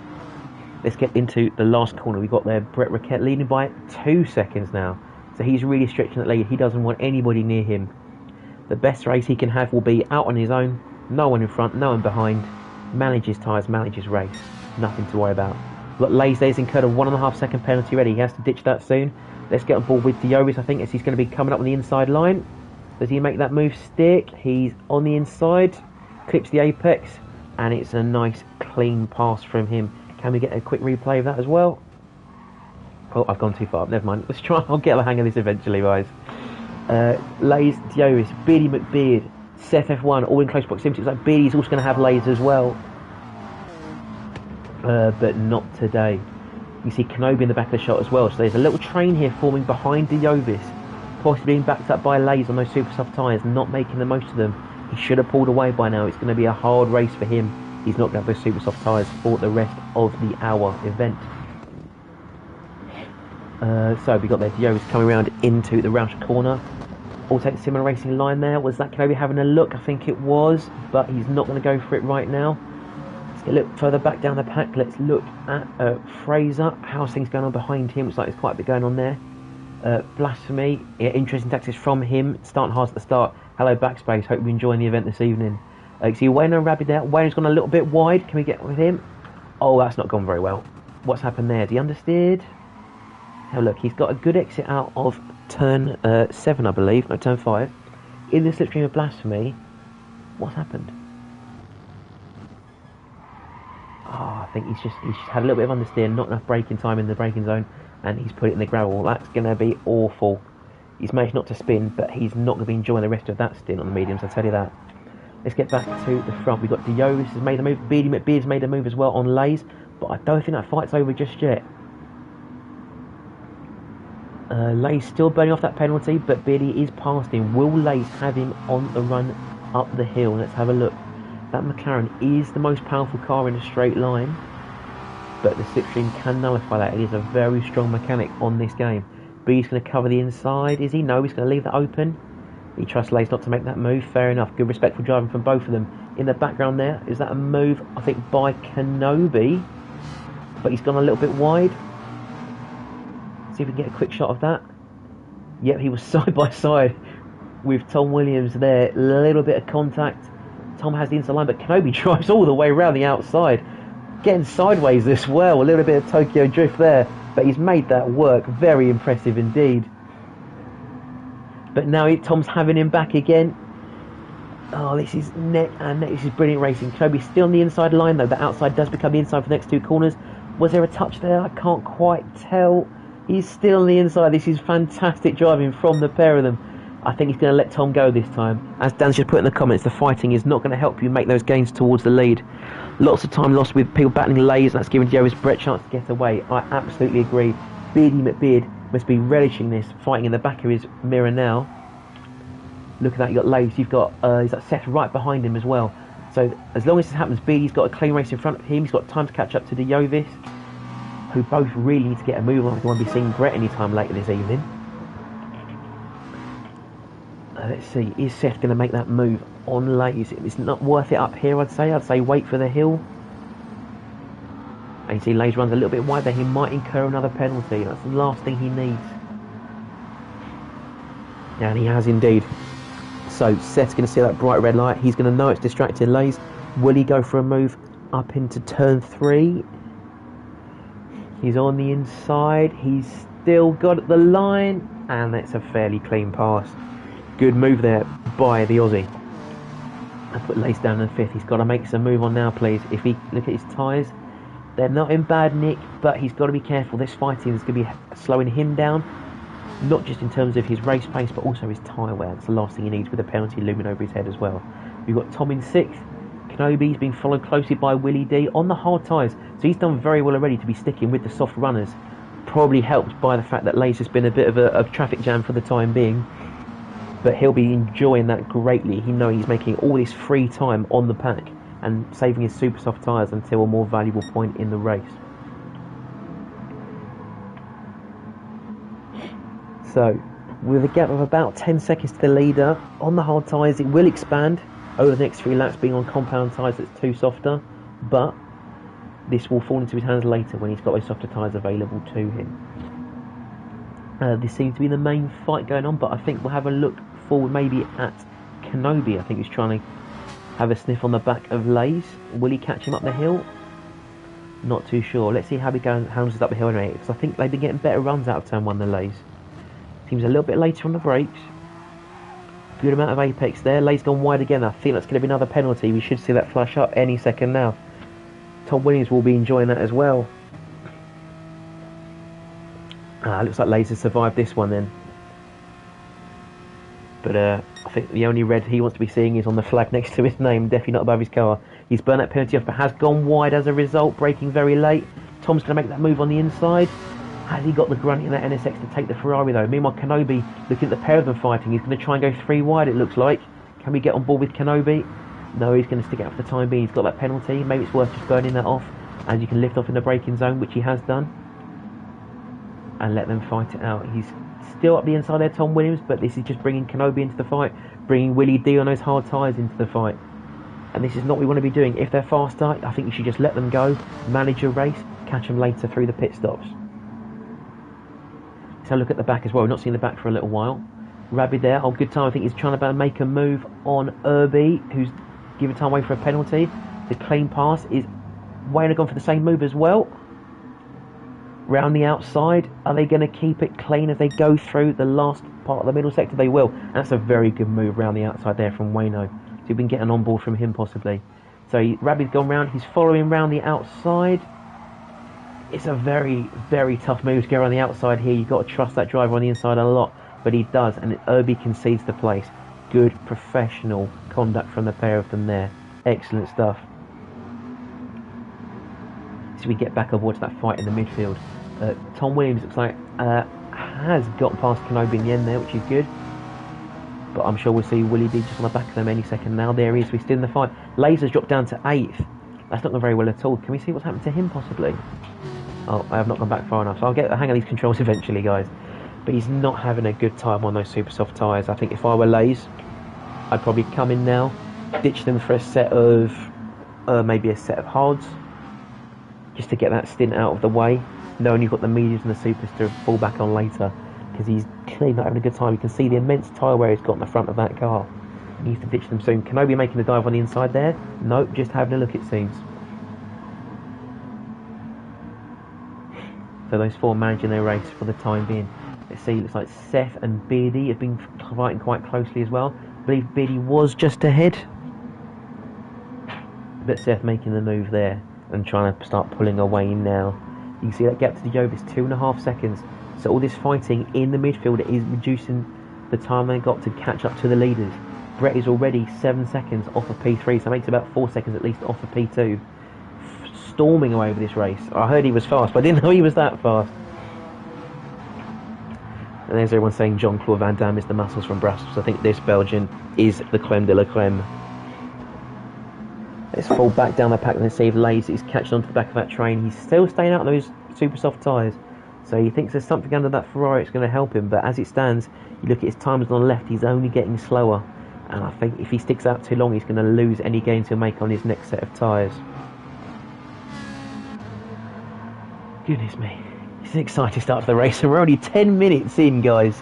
A: Let's get into the last corner. We've got there Brett Ricketts leading by 2 seconds now. So he's really stretching that lead. He doesn't want anybody near him. The best race he can have will be out on his own. No one in front, no one behind. Manage his tyres, manage his race. Nothing to worry about. Look, Lays there's incurred a 1.5 second penalty already. He has to ditch that soon. Let's get on board with Diovis, I think, as he's going to be coming up on the inside line. Does he make that move stick? He's on the inside, clips the apex, and it's a nice clean pass from him. Can we get a quick replay of that as well? Oh, I've gone too far. Never mind. Let's try. I'll get the hang of this eventually, guys. Lays, Diovis, Beardy McBeard, Seth F1, all in close proximity. It's like Beardy's also going to have Lays as well. But not today. You see Kenobi in the back of the shot as well. So there's a little train here forming behind Diovis, possibly being backed up by Lays on those super soft tyres, not making the most of them. He should have pulled away by now. It's going to be a hard race for him. He's not going to have those super soft tyres for the rest of the hour event. So we got there Diovis coming around into the Roush corner. All take the similar racing line there. Was that Kenobi having a look? I think it was, but he's not going to go for it right now. Let's get a look further back down the pack. Let's look at Fraser. How's things going on behind him? Looks like there's quite a bit going on there. Blasphemy. Yeah, interesting tactics from him. Starting hard at the start. Hello Backspace. Hope you're enjoying the event this evening. See Wayne and Rabbit there. Wayne's gone a little bit wide. Can we get with him? Oh, that's not gone very well. What's happened there? Has he understeered? Have a look. He's got a good exit out of turn 7, I believe. No, turn 5. In the slipstream of Blasphemy. What's happened? Oh, I think he's just had a little bit of understeer, not enough braking time in the braking zone, and he's put it in the gravel. That's going to be awful. He's managed not to spin, but he's not going to be enjoying the rest of that stint on the mediums, I'll tell you that. Let's get back to the front. We've got Diovis has made a move. Beardy McBeard's made a move as well on Lays, but I don't think that fight's over just yet. Lays still burning off that penalty, but Beardy is past him. Will Lays have him on the run up the hill? Let's have a look. That McLaren is the most powerful car in a straight line, but the slipstream can nullify that. It is a very strong mechanic on this game. Beardy's going to cover the inside, is he? No, he's going to leave that open. He trusts Lays not to make that move. Fair enough. Good respectful driving from both of them. In the background there, is that a move, I think, by Kenobi? But he's gone a little bit wide. See if we can get a quick shot of that. Yep, he was side by side with Tom Williams there. A little bit of contact. Tom has the inside line, but Kenobi drives all the way around the outside. Getting sideways as well. A little bit of Tokyo drift there. But he's made that work. Very impressive indeed. But now Tom's having him back again. Oh, this is neck and neck. This is brilliant racing. Kenobi's still on the inside line, though. The outside does become the inside for the next two corners. Was there a touch there? I can't quite tell. He's still on the inside. This is fantastic driving from the pair of them. I think he's going to let Tom go this time. As Dan's just put in the comments, the fighting is not going to help you make those gains towards the lead. Lots of time lost with people battling Lays, and that's giving Diovis Brett a chance to get away. I absolutely agree. Beardy McBeard must be relishing this, fighting in the back of his mirror now. Look at that, you've got Lays, you've got he's got Seth right behind him as well. So as long as this happens, Beardy's got a clean race in front of him. He's got time to catch up to Diovis, who both really need to get a move on if they want to be seeing Brett anytime later this evening. Let's see, is Seth going to make that move on Lays? It's not worth it up here, I'd say. I'd say wait for the hill. And you see Lays runs a little bit wide there. He might incur another penalty. That's the last thing he needs. And he has indeed. So Seth's going to see that bright red light. He's going to know it's distracted Lays. Will he go for a move up into turn 3? He's on the inside. He's still got the line. And that's a fairly clean pass. Good move there by the Aussie. I put Lays down in 5th. He's got to make some move on now, please. If he look at his tyres, they're not in bad nick, but he's got to be careful. This fighting is going to be slowing him down, not just in terms of his race pace, but also his tyre wear. That's the last thing he needs with a penalty looming over his head as well. We've got Tom in 6th. Kenobi's being followed closely by Willie D on the hard tyres, so he's done very well already to be sticking with the soft runners. Probably helped by the fact that Lays has been a bit of a traffic jam for the time being. But he'll be enjoying that greatly. He knows he's making all this free time on the pack and saving his super soft tyres until a more valuable point in the race. So, with a gap of about 10 seconds to the leader, on the hard tyres it will expand over the next 3 laps, being on compound tyres that's too softer, but this will fall into his hands later when he's got those softer tyres available to him. This seems to be the main fight going on, but I think we'll have a look forward maybe at Kenobi. I think he's trying to have a sniff on the back of Lays. Will he catch him up the hill? Not too sure. Let's see how he handles up the hill anyway, because I think they've been getting better runs out of turn 1 than Lays. Seems a little bit later on the brakes. Good amount of apex there. Lay's gone wide again. I think that's going to be another penalty. We should see that flash up any second now. Tom Williams will be enjoying that as well. Looks like Lay's has survived this one then. But I think the only red he wants to be seeing is on the flag next to his name, definitely not above his car. He's burnt that penalty off, but has gone wide as a result, braking very late. Tom's going to make that move on the inside. Has he got the grunt in that NSX to take the Ferrari though? Meanwhile, Kenobi, looking at the pair of them fighting, he's going to try and go 3 wide, it looks like. Can we get on board with Kenobi? No, he's going to stick it out for the time being. He's got that penalty. Maybe it's worth just burning that off, as you can lift off in the braking zone, which he has done, and let them fight it out. He's still up the inside there, Tom Williams, but this is just bringing Kenobi into the fight, bringing Willie D on those hard tyres into the fight. And this is not what we want to be doing. If they're faster, I think you should just let them go, manage your race, catch them later through the pit stops. Let's have a look at the back as well. We've not seen the back for a little while. Rabbit there, oh, good time. I think he's trying to make a move on Irby, who's giving time away for a penalty. The clean pass is Wayne gone for the same move as well. Round the outside, are they going to keep it clean as they go through the last part of the middle sector? They will. And that's a very good move round the outside there from Wayno. So we've been getting on board from him possibly. So Rabbit's gone round, he's following round the outside. It's a very, very tough move to go around the outside here. You've got to trust that driver on the inside a lot, but he does, and Irby concedes the place. Good professional conduct from the pair of them there. Excellent stuff. So we get back aboard to that fight in the midfield. Tom Williams looks like has got past Kenobi in the end there, which is good. But I'm sure we'll see Willie D just on the back of them any second now. There he is, we're still in the fight. Laser's dropped down to 8th. That's not going very well at all. Can we see what's happened to him possibly? Oh, I have not gone back far enough. So I'll get the hang of these controls eventually, guys. But he's not having a good time on those super soft tyres. I think if I were Lays, I'd probably come in now, ditch them for a set of, maybe a set of hards, just to get that stint out of the way, knowing you've got the mediums and the supers to fall back on later, because he's clearly not having a good time. You can see the immense tyre wear he's got in the front of that car. He needs to ditch them soon. Kenobi making a dive on the inside there? Nope, just having a look it seems. So those 4 managing their race for the time being. Let's see, it looks like Seth and Beardy have been fighting quite closely as well. I believe Beardy was just ahead, but Seth making the move there and trying to start pulling away now. You can see that gap to the Jovis, 2.5 seconds. So all this fighting in the midfield is reducing the time they got to catch up to the leaders. Brett is already 7 seconds off of P3, so makes about 4 seconds at least off of P2. Storming away with this race. I heard he was fast, but I didn't know he was that fast. And there's everyone saying Jean-Claude Van Damme is the muscles from Brussels. I think this Belgian is the creme de la creme. Let's fall back down the pack and see if Lays is catching onto the back of that train. He's still staying out on those super soft tyres. So he thinks there's something under that Ferrari that's going to help him. But as it stands, you look at his times on the left, he's only getting slower. And I think if he sticks out too long, he's going to lose any gains he'll make on his next set of tyres. Goodness me. It's an exciting start to the race. And we're only 10 minutes in, guys.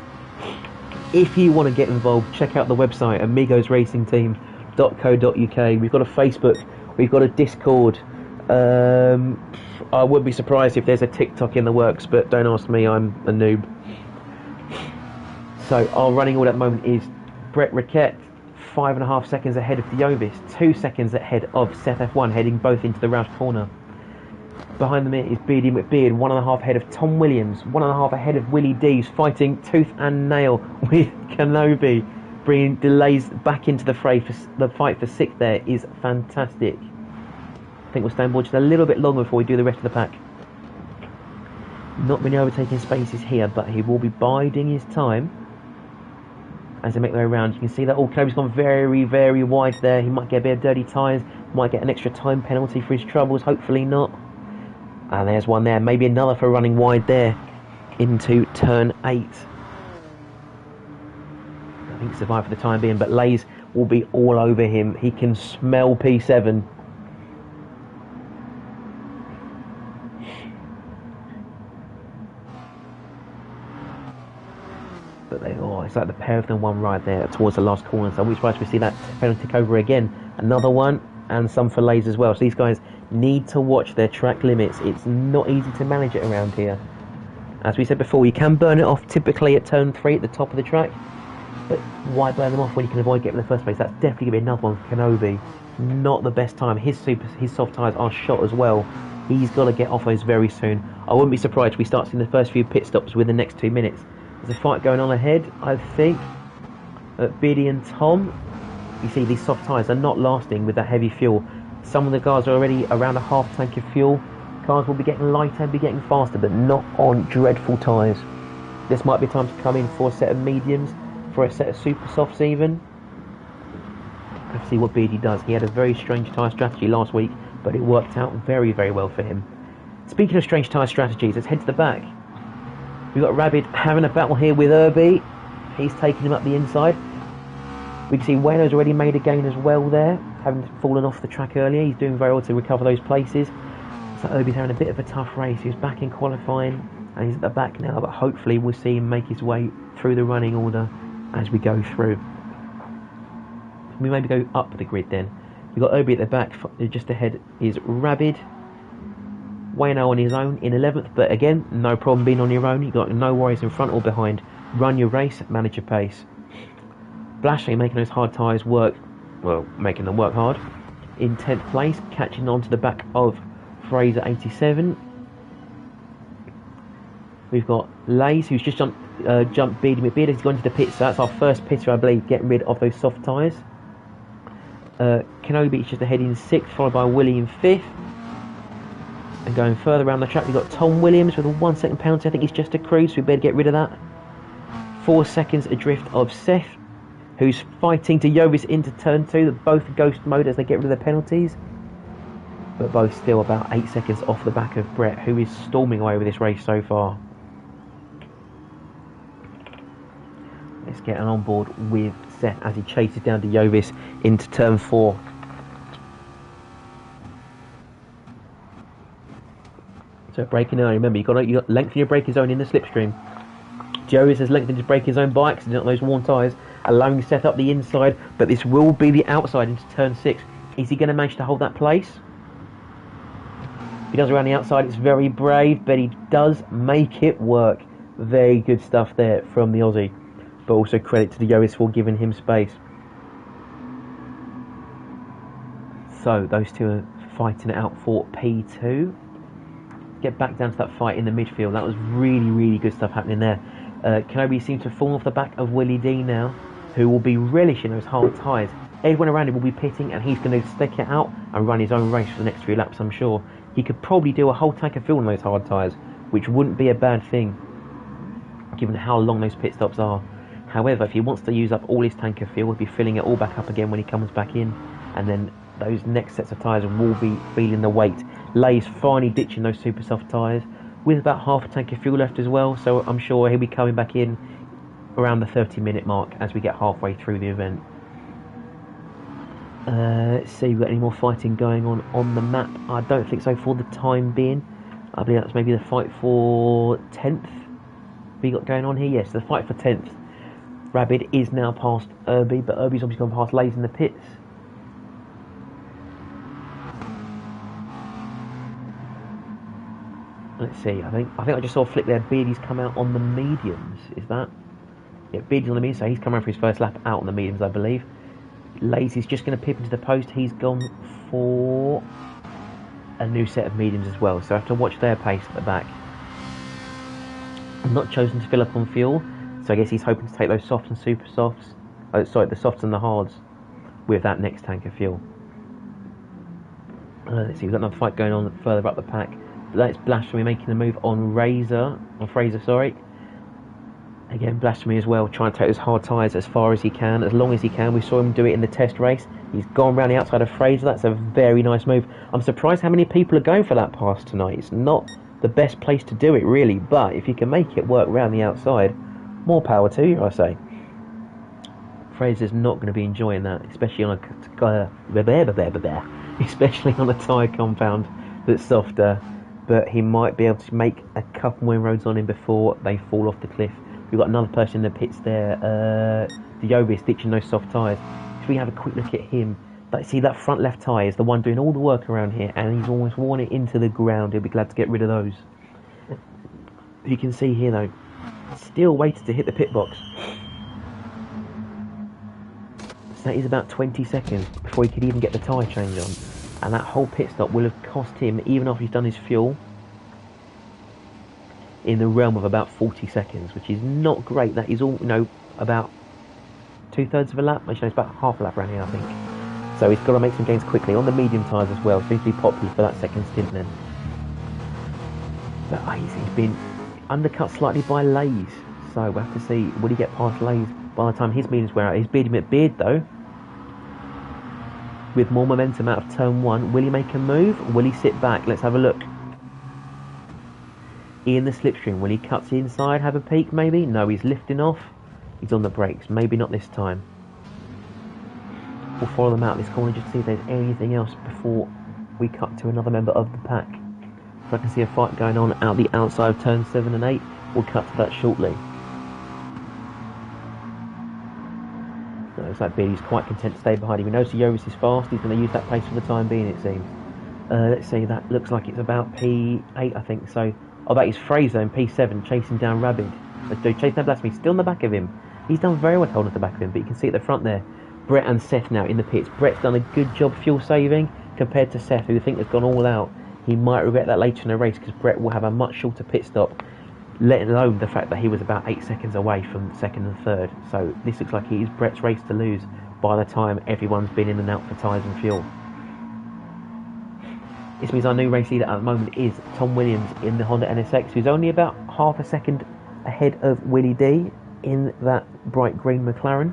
A: If you want to get involved, check out the website, Amigos Racing Team. .co.uk. We've got a Facebook, we've got a Discord. I would be surprised if there's a TikTok in the works, but don't ask me, I'm a noob. So our running order at the moment is Brett Ricketts 5.5 seconds ahead of Diovis, 2 seconds ahead of Seth F1, heading both into the Roush corner. Behind them is Beardy McBeard, 1.5 ahead of Tom Williams, 1.5 ahead of Willie D's, fighting tooth and nail with Kenobi. Bringing delays back into the fray for the fight for 6th there is fantastic. I think we'll stay on board just a little bit longer before we do the rest of the pack. Not many overtaking spaces here, but he will be biding his time as they make their way around. You can see that Kenobi's gone very, very wide there. He might get a bit of dirty tyres, might get an extra time penalty for his troubles, hopefully not. And there's one there, maybe another for running wide there into turn 8. I think survive for the time being, but Lays will be all over him. He can smell P7. But it's like the pair of them one right there towards the last corner. So I'm surprised we see that penalty take over again. Another one, and some for Lays as well. So these guys need to watch their track limits. It's not easy to manage it around here. As we said before, you can burn it off typically at turn 3 at the top of the track. But why burn them off when you can avoid getting in the first place? That's definitely going to be another one for Kenobi. Not the best time. His soft tyres are shot as well. He's got to get off those very soon. I wouldn't be surprised if we start seeing the first few pit stops within the next 2 minutes. There's a fight going on ahead, I think. Biddy and Tom. You see, these soft tyres are not lasting with that heavy fuel. Some of the cars are already around a half tank of fuel. Cars will be getting lighter and be getting faster, but not on dreadful tyres. This might be time to come in for a set of mediums, for a set of super softs even. Let's see what Beardy does. He had a very strange tyre strategy last week, but it worked out very, very well for him. Speaking of strange tyre strategies, let's head to the back. We've got Rabbit having a battle here with Irby. He's taking him up the inside. We can see Wayno's already made a gain as well there, having fallen off the track earlier. He's doing very well to recover those places. So Irby's having a bit of a tough race. He was back in qualifying and he's at the back now, but hopefully we'll see him make his way through the running order as we go through. We maybe go up the grid then. We've got Irby at the back, just ahead is Rabid. Wayno on his own in 11th, but again, no problem being on your own. You've got no worries in front or behind. Run your race, manage your pace. Blashley making those hard tyres work, well, making them work hard. In 10th place, catching on to the back of Fraser 87. We've got Lays, who's just jumped Beardy McBeard. He's gone to the pits, so that's our first pitter, I believe, getting rid of those soft tyres. Kenobi is just ahead in 6th, followed by Willie in 5th. And going further around the track, we've got Tom Williams with a 1 second penalty. I think he's just a cruise, so we better get rid of that. 4 seconds adrift of Seth, who's fighting to Jovis into turn 2. They're both ghost mode as they get rid of the penalties. But both still about 8 seconds off the back of Brett, who is storming away with this race so far. Let's get on board with Seth as he chases down to Jovis into turn 4. So braking early, remember, you got lengthen your braking zone in the slipstream. Jovis has lengthened his braking zone by accident on those worn tyres, allowing Seth up the inside, but this will be the outside into turn 6. Is he going to manage to hold that place? If he does around the outside, it's very brave, but he does make it work. Very good stuff there from the Aussie. But also credit to the Jovis for giving him space. So those two are fighting it out for P2. Get back down to that fight in the midfield. That was really, really good stuff happening there. Kenobi seems to have fallen off the back of Willie D now, who will be relishing those hard tyres. Everyone around him will be pitting, and he's going to stick it out and run his own race for the next few laps, I'm sure. He could probably do a whole tank of fuel on those hard tyres, which wouldn't be a bad thing, given how long those pit stops are. However, if he wants to use up all his tank of fuel, he'll be filling it all back up again when he comes back in, and then those next sets of tyres will be feeling the weight. Lay's finally ditching those super soft tyres with about half a tank of fuel left as well, so I'm sure he'll be coming back in around the 30-minute mark as we get halfway through the event. Let's see, we've got any more fighting going on the map. I don't think so for the time being. I believe that's maybe the fight for 10th we got going on here. Yes, the fight for 10th. Rabbit is now past Irby, but Irby's obviously gone past Lays in the pits. Let's see, I think I just saw a flick there. Beardy's come out on the mediums, is that? Yeah, Beardy's on the mediums, so he's come around for his first lap out on the mediums, I believe. Lazy's just going to pip into the post. He's gone for a new set of mediums as well, so I have to watch their pace at the back. I'm not chosen to fill up on fuel, so I guess he's hoping to take those softs and super softs. Oh, sorry, the softs and the hards with that next tank of fuel. Let's see, we've got another fight going on further up the pack. That's Blasphemy making a move on Fraser, sorry. Again, Blasphemy as well, trying to take those hard tyres as far as he can, as long as he can. We saw him do it in the test race. He's gone around the outside of Fraser. That's a very nice move. I'm surprised how many people are going for that pass tonight. It's not the best place to do it, really, but if you can make it work around the outside, more power to you, I say. Fraser's not going to be enjoying that, especially on a tyre compound that's softer. But he might be able to make a couple more inroads on him before they fall off the cliff. We've got another person in the pits there, Diovis, ditching those soft tyres. If we have a quick look at him, see that front left tyre is the one doing all the work around here, and he's almost worn it into the ground. He'll be glad to get rid of those. You can see here though, still waiting to hit the pit box. So that is about 20 seconds before he could even get the tyre change on. And that whole pit stop will have cost him, even after he's done his fuel, in the realm of about 40 seconds, which is not great. That is all, about 2/3 of a lap. Actually, it's about half a lap around here, I think. So he's got to make some gains quickly on the medium tyres as well. Seems to be popular for that second stint then. But he's been undercut slightly by Lays. So we'll have to see, will he get past Lays by the time his mediums wear out? His beard though, with more momentum out of turn 1, will he make a move or will he sit back? Let's have a look. In the slipstream, will he cut to the inside, have a peek maybe? No, he's lifting off. He's on the brakes, maybe not this time. We'll follow them out this corner just to see if there's anything else before we cut to another member of the pack. If I can see a fight going on out the outside of turn 7 and 8, we'll cut to that shortly. So looks like Beatty's quite content to stay behind him. He knows Jovis is fast, he's going to use that pace for the time being, it seems. Let's see, that looks like it's about P8, I think so. Oh, that is Fraser in P7, chasing down Rabid. Chasing down Blasphemy, still in the back of him. He's done very well holding at the back of him, but you can see at the front there, Brett and Seth now in the pits. Brett's done a good job fuel saving compared to Seth, who I think has gone all out. He might regret that later in the race because Brett will have a much shorter pit stop, let alone the fact that he was about 8 seconds away from second and third. So this looks like it is Brett's race to lose by the time everyone's been in and out for tyres and fuel. This means our new race leader at the moment is Tom Williams in the Honda NSX, who's only about half a second ahead of Willie D in that bright green McLaren.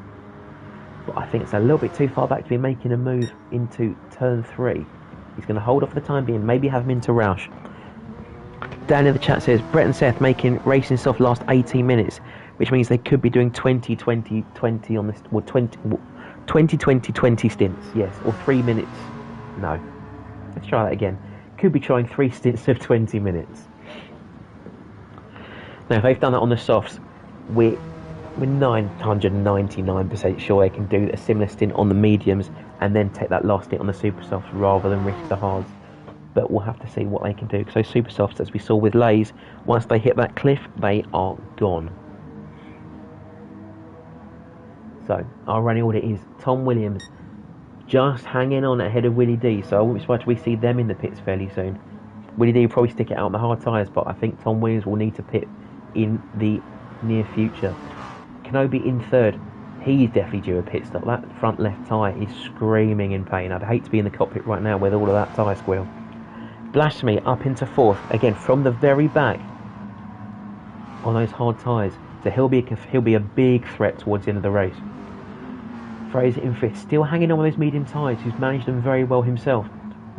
A: But I think it's a little bit too far back to be making a move into turn 3. He's going to hold off for the time being, maybe have him into Roush. Dan in the chat says, Brett and Seth making racing stuff last 18 minutes, which means they could be doing 20-20-20 on this, or 20-20-20 stints, yes, or 3 minutes. No. Let's try that again. Could be trying 3 stints of 20 minutes. Now, if they've done that on the softs, we're 999% sure they can do a similar stint on the mediums and then take that last stint on the super softs rather than risk the hards. But we'll have to see what they can do, because those super softs, as we saw with Lays, once they hit that cliff, they are gone. So, our running order is Tom Williams, just hanging on ahead of Willie D, so I wouldn't be surprised if we see them in the pits fairly soon. Willie D will probably stick it out on the hard tyres, but I think Tom Williams will need to pit in the near future. Kenobi in third. He's definitely due a pit stop. That front left tyre is screaming in pain. I'd hate to be in the cockpit right now with all of that tyre squeal. Blasphemy up into fourth, again from the very back on those hard tyres. So he'll be a big threat towards the end of the race. Fraser in fifth, still hanging on with those medium tyres, who's managed them very well himself.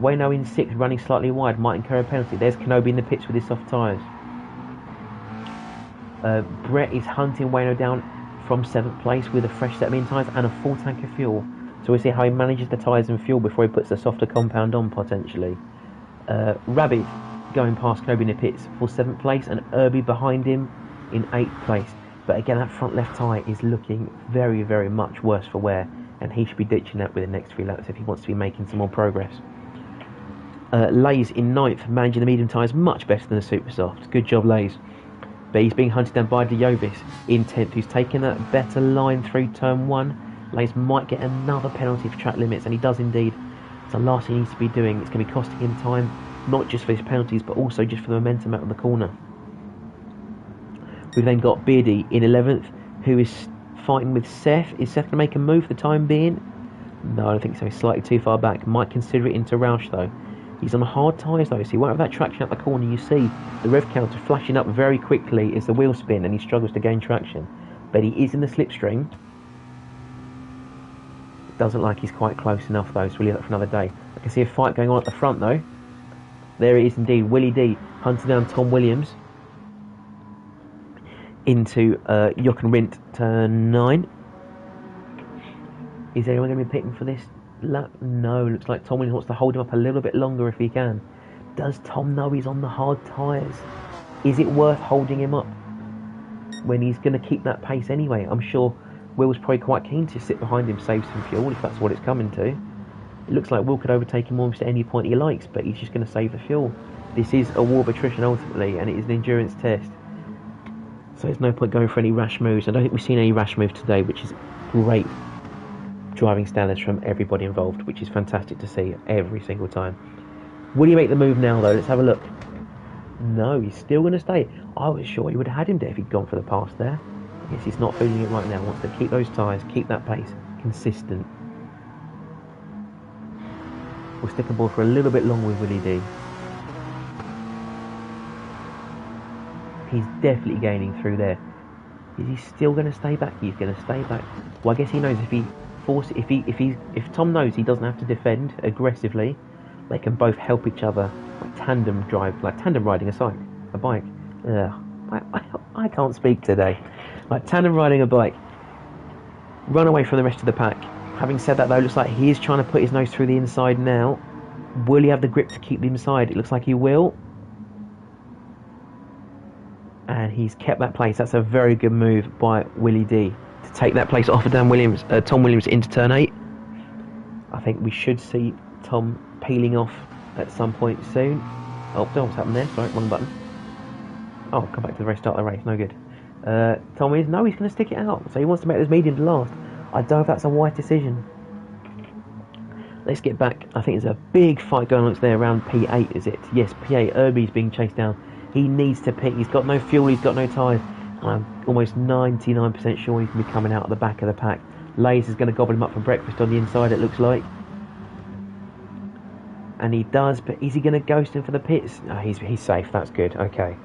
A: Wayno in sixth, running slightly wide, might incur a penalty. There's Kenobi in the pits with his soft tyres. Brett is hunting Wayno down from 7th place with a fresh set of medium tyres and a full tank of fuel. So we'll see how he manages the tyres and fuel before he puts the softer compound on, potentially. Rabbit going past Kenobi in the pits for 7th place, and Irby behind him in 8th place. But again, that front left tyre is looking very, very much worse for wear, and he should be ditching that with the next 3 laps if he wants to be making some more progress. Lays in 9th, managing the medium tyres much better than the super soft. Good job, Lays. But he's being hunted down by Jovis in 10th, who's taken that better line through turn 1. Lays might get another penalty for track limits, and he does indeed. So the last thing he needs to be doing, it's going to be costing him time, not just for his penalties, but also just for the momentum out of the corner. We've then got Beardy in 11th, who is fighting with Seth. Is Seth going to make a move for the time being? No, I don't think so. He's slightly too far back. Might consider it into Roush, though. He's on hard tyres, though, so he won't have that traction out the corner. You see the rev counter flashing up very quickly as the wheels spin, and he struggles to gain traction. But he is in the slipstream. Doesn't like he's quite close enough, though, so we'll leave that for another day. I can see a fight going on at the front, though. There it is indeed. Willie D hunting down Tom Williams into Jochen Rindt turn 9. Is anyone going to be pitting for this lap? No, looks like Tom Williams wants to hold him up a little bit longer if he can. Does Tom know he's on the hard tyres? Is it worth holding him up when he's going to keep that pace anyway? I'm sure Will's probably quite keen to sit behind him, save some fuel, if that's what it's coming to. It looks like Will could overtake him almost at any point he likes, but he's just going to save the fuel. This is a war of attrition ultimately, and it is an endurance test. So there's no point going for any rash moves. I don't think we've seen any rash moves today, which is great. driving standards from everybody involved, which is fantastic to see every single time. Will he make the move now, though? Let's have a look. No, he's still going to stay. I was sure he would have had him there if he'd gone for the pass there. I guess he's not feeling it right now. Wants to keep those tyres, keep that pace consistent. We'll stick a ball for a little bit longer with Willie D. He's definitely gaining through there. Is he still going to stay back? He's going to stay back. Well, I guess he knows if Tom knows he doesn't have to defend aggressively, they can both help each other, like tandem riding a bike. I can't speak today. Like tandem riding a bike. Run away from the rest of the pack. Having said that, though, it looks like he is trying to put his nose through the inside now. Will he have the grip to keep the inside? It looks like he will. And he's kept that place. That's a very good move by Willie D to take that place off of Tom Williams into turn 8. I think we should see Tom peeling off at some point soon. Oh, don't know what's happened there. Sorry, wrong button. Oh, come back to the very start of the race. No good. Tom is... No, he's going to stick it out. So he wants to make those mediums last. I don't know if that's a wise decision. Let's get back. I think there's a big fight going on there around P8, is it? Yes, P8. Irby's being chased down. He needs to pit. He's got no fuel. He's got no tyres. And I'm almost 99% sure he's going to be coming out of the back of the pack. Lays is going to gobble him up for breakfast on the inside, it looks like. And he does, but is he going to ghost him for the pits? No, he's safe. That's good. Okay.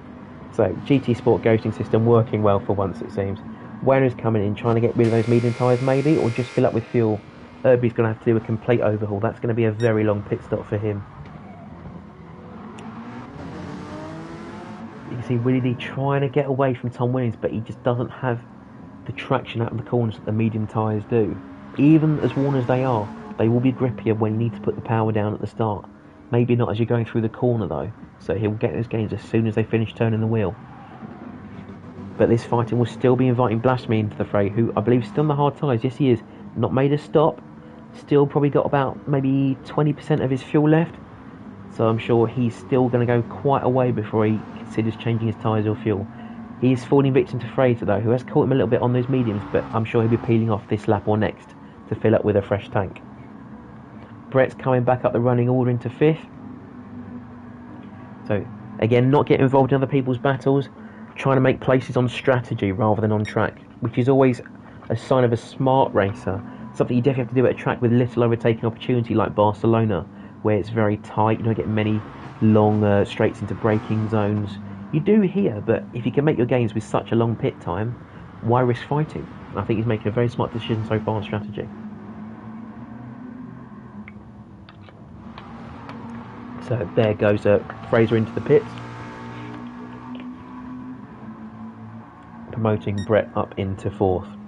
A: So, GT Sport ghosting system working well for once, it seems. Werner's coming in, trying to get rid of those medium tyres maybe, or just fill up with fuel. Irby's going to have to do a complete overhaul. That's going to be a very long pit stop for him. You can see Willie D trying to get away from Tom Williams, but he just doesn't have the traction out of the corners that the medium tyres do. Even as worn as they are, they will be grippier when you need to put the power down at the start. Maybe not as you're going through the corner though, so he'll get those gains as soon as they finish turning the wheel. But this fighting will still be inviting Blasphemy into the fray, who I believe is still on the hard tyres. Yes, he is. Not made a stop. Still probably got about maybe 20% of his fuel left. So I'm sure he's still going to go quite a way before he considers changing his tyres or fuel. He's falling victim to Fraser though, who has caught him a little bit on those mediums, but I'm sure he'll be peeling off this lap or next to fill up with a fresh tank. Brett's coming back up the running order into 5th. So again, not getting involved in other people's battles, trying to make places on strategy rather than on track, which is always a sign of a smart racer. Something you definitely have to do at a track with little overtaking opportunity like Barcelona, where it's very tight, you don't get many long straights into braking zones. You do here, but if you can make your gains with such a long pit time, why risk fighting? I think he's making a very smart decision so far on strategy. So there goes Fraser into the pits, promoting Brett up into 4th.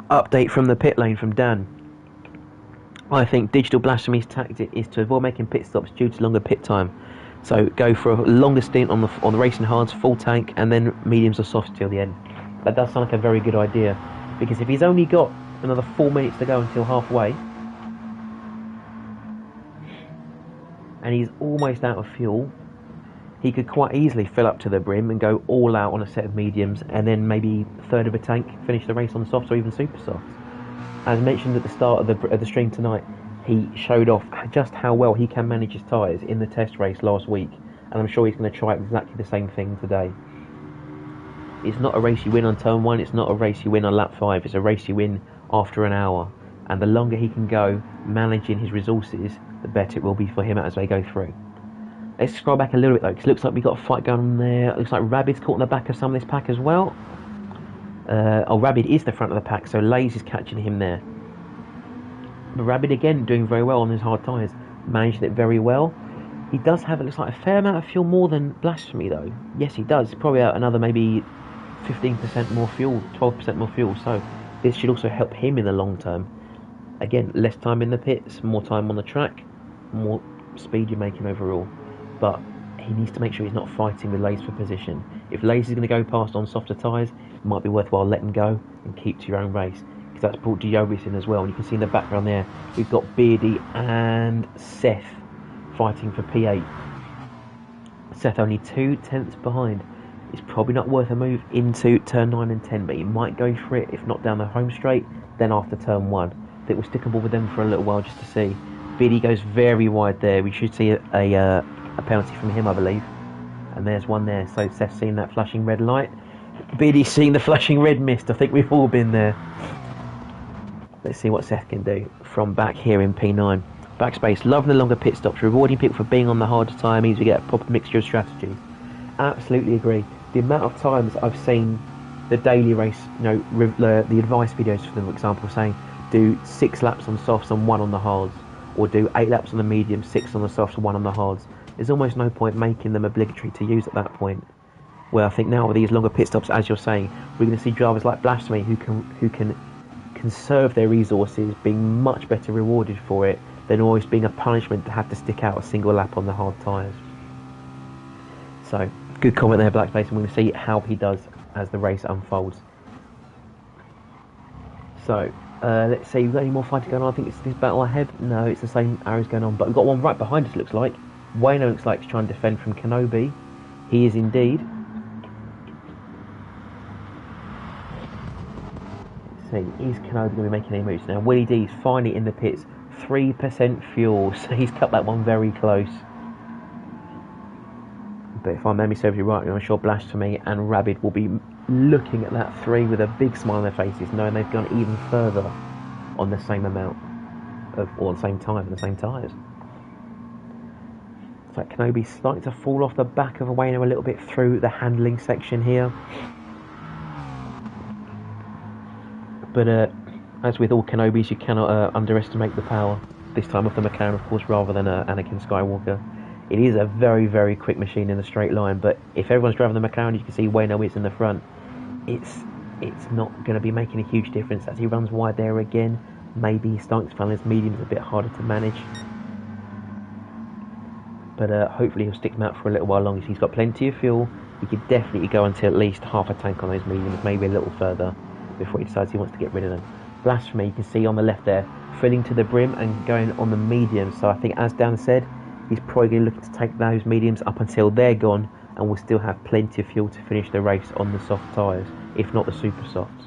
A: Update from the pit lane from Dan. I think Digital Blasphemy's tactic is to avoid making pit stops due to longer pit time. So go for a longer stint on the racing hards, full tank, and then mediums or softs till the end. That does sound like a very good idea, because if he's only got another 4 minutes to go until halfway, and he's almost out of fuel, he could quite easily fill up to the brim and go all out on a set of mediums, and then maybe a third of a tank, finish the race on the softs or even super softs. As mentioned at the start of the stream tonight, he showed off just how well he can manage his tyres in the test race last week, and I'm sure he's going to try exactly the same thing today. It's not a race you win on turn 1, it's not a race you win on lap 5, it's a race you win after an hour, and the longer he can go managing his resources, the better it will be for him as they go through. Let's scroll back a little bit though, because it looks like we've got a fight going on there. It looks like Rabbit's caught in the back of some of this pack as well. Rabbit is the front of the pack, so Lays is catching him there. But Rabbit again doing very well on his hard tyres, managed it very well. He does have, it looks like, a fair amount of fuel more than Blasphemy though. Yes, he does. Probably another maybe 15% more fuel, 12% more fuel. So this should also help him in the long term. Again, less time in the pits, more time on the track, more speed you're making overall. But he needs to make sure he's not fighting with Lays for position. If Lays is going to go past on softer tyres, it might be worthwhile letting go and keep to your own race, because that's brought Giobis in as well. And you can see in the background there, we've got Beardy and Seth fighting for P8. Seth only 2 tenths behind. It's probably not worth a move into turn 9 and 10, but he might go for it, if not down the home straight, then after turn 1. I think we'll stick a ball with them for a little while just to see. Biddy goes very wide there. We should see a penalty from him, I believe. And there's one there. So Seth's seen that flashing red light. Biddy's seen the flashing red mist. I think we've all been there. Let's see what Seth can do from back here in P9. Backspace, loving the longer pit stops, rewarding people for being on the harder tyre means we get a proper mixture of strategies. Absolutely agree. The amount of times I've seen the daily race, the advice videos for example, saying do 6 laps on softs and 1 on the hards, or do 8 laps on the medium, 6 on the softs and 1 on the hards. There's almost no point making them obligatory to use at that point. Well, I think now with these longer pit stops, as you're saying, we're going to see drivers like Blasphemy who can conserve their resources, being much better rewarded for it than always being a punishment to have to stick out a single lap on the hard tyres. So, good comment there, Blackface, and we're going to see how he does as the race unfolds. So, let's see, we've got any more fighting going on? I think it's this battle ahead. No, it's the same arrows going on, but we've got one right behind us, looks like. Wayno looks like to try and defend from Kenobi. He is indeed. Let's see, is Kenobi going to be making any moves now? Willie D's finally in the pits. 3% fuel, so he's cut that one very close. But if my memory serves you right, I'm sure Blasphemy and Rabid will be looking at that 3 with a big smile on their faces, knowing they've gone even further on the same amount of, or the same time, the same tyres. It's like Kenobi's starting to fall off the back of Wayno a little bit through the handling section here. But as with all Kenobis, you cannot underestimate the power, this time of the McLaren, of course, rather than Anakin Skywalker. It is a very, very quick machine in a straight line, but if everyone's driving the McLaren, you can see Wayno is in the front. It's not going to be making a huge difference as he runs wide there again. Maybe he's starting to find his mediums a bit harder to manage. But hopefully he'll stick them out for a little while longer. He's got plenty of fuel. He could definitely go until at least half a tank on those mediums, maybe a little further, before he decides he wants to get rid of them. Blasphemy, you can see on the left there, filling to the brim and going on the mediums. So I think, as Dan said, he's probably looking to take those mediums up until they're gone, and we'll still have plenty of fuel to finish the race on the soft tyres, if not the super softs.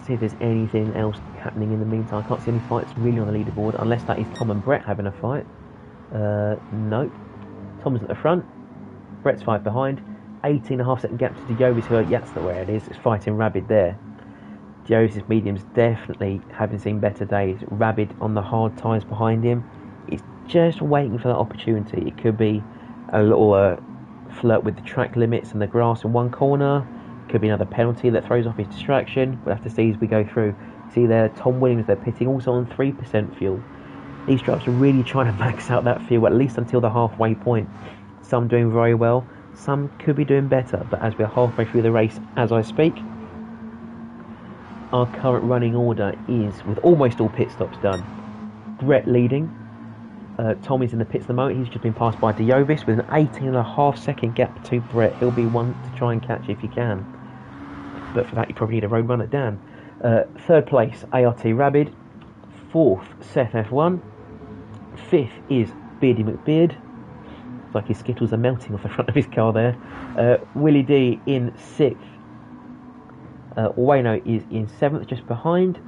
A: See if there's anything else happening in the meantime. I can't see any fights really on the leaderboard, unless that is Tom and Brett having a fight. Nope. Tom's at the front, Brett's 5 behind. 18.5 second gap to Diovis, who, yeah, that's not where it is. It's fighting Rabid there. Diovis' mediums definitely having seen better days. Rabid on the hard tyres behind him. He's just waiting for that opportunity. It could be a little flirt with the track limits and the grass in one corner. Could be another penalty that throws off his distraction. We'll have to see as we go through. See there, Tom Williams, they're pitting also on 3% fuel. These drivers are really trying to max out that fuel, at least until the halfway point. Some doing very well. Some could be doing better, but as we're halfway through the race as I speak, our current running order is, with almost all pit stops done, Brett leading. Tom is in the pits at the moment. He's just been passed by Diovis with an 18.5 second gap to Brett. He'll be one to try and catch if you can, but for that you probably need a road runner, Dan. Third place, ART Rabid. Fourth, Seth F1. Fifth is Beardy McBeard. It's like his skittles are melting off the front of his car there. Willie D in 6th. Wayno is in 7th, just behind.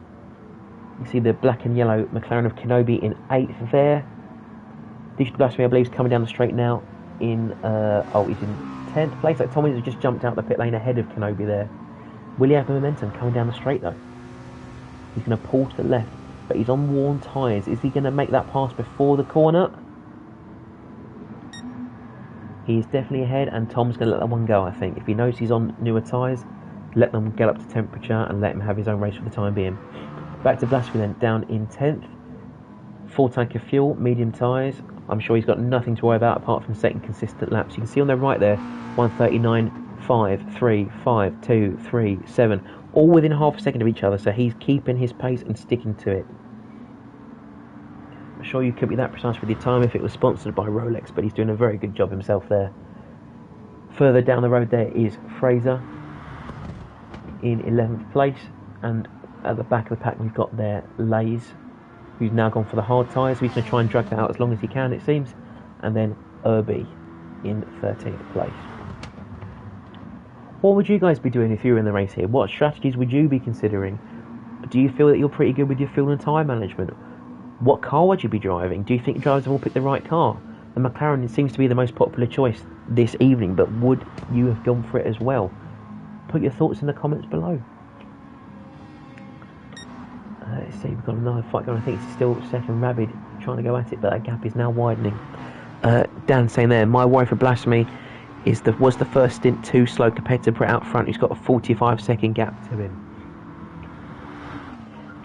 A: You see the black and yellow McLaren of Kenobi in 8th there. Digital Blasphemy, I believe, is coming down the straight now in... he's in 10th place. Like Tommy has just jumped out the pit lane ahead of Kenobi there. Will he have the momentum coming down the straight, though? He's going to pull to the left, but he's on worn tyres. Is he going to make that pass before the corner? He's definitely ahead, and Tom's going to let that one go, I think. If he knows he's on newer tyres, let them get up to temperature and let him have his own race for the time being. Back to Blasphemy then, down in 10th. Full tank of fuel, medium tyres. I'm sure he's got nothing to worry about apart from setting consistent laps. You can see on the right there, 139, 5, 3, 5, 2, 3, 7. All within half a second of each other, so he's keeping his pace and sticking to it. I'm sure you could be that precise with your time if it was sponsored by Rolex, but he's doing a very good job himself there. Further down the road there is Fraser in 11th place, and at the back of the pack we've got there Lays, who's now gone for the hard tyres. He's going to try and drag that out as long as he can, it seems, and then Irby in 13th place. What would you guys be doing if you were in the race here? What strategies would you be considering? Do you feel that you're pretty good with your fuel and tyre management? What car would you be driving? Do you think drivers have all picked the right car? The McLaren seems to be the most popular choice this evening, but would you have gone for it as well? Put your thoughts in the comments below. Let's see, we've got another fight going. I think it's still second Rabid trying to go at it, but that gap is now widening. Dan saying there, my wife for blasphemy was the first stint too slow compared to Brett out front, who's got a 45-second gap to him.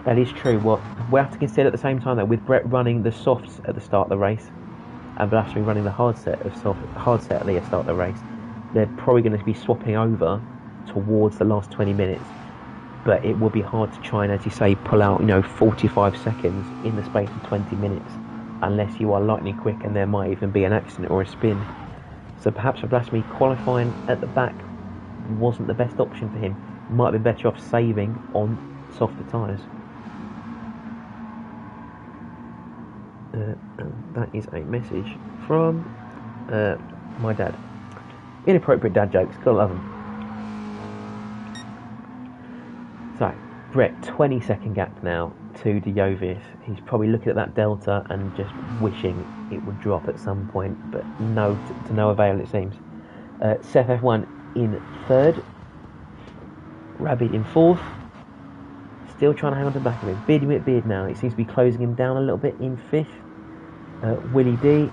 A: That is true. What we have to consider at the same time, though, with Brett running the softs at the start of the race and Blasphemy running the hard set at the start of the race, they're probably going to be swapping over towards the last 20 minutes. But it will be hard to try and, as you say, pull out 45 seconds in the space of 20 minutes, unless you are lightning quick and there might even be an accident or a spin. So perhaps for Blasphemy, qualifying at the back wasn't the best option for him. Might have been better off saving on softer tyres. And that is a message from my dad. Inappropriate dad jokes, gotta love them. So, Brett, 20-second gap now to Diovis. He's probably looking at that delta and just wishing it would drop at some point, but to no avail it seems. Seth F1 in third, Rabbit in fourth, still trying to hang on to the back of him. Beardy McBeard now, it seems to be closing him down a little bit in fifth. Willie D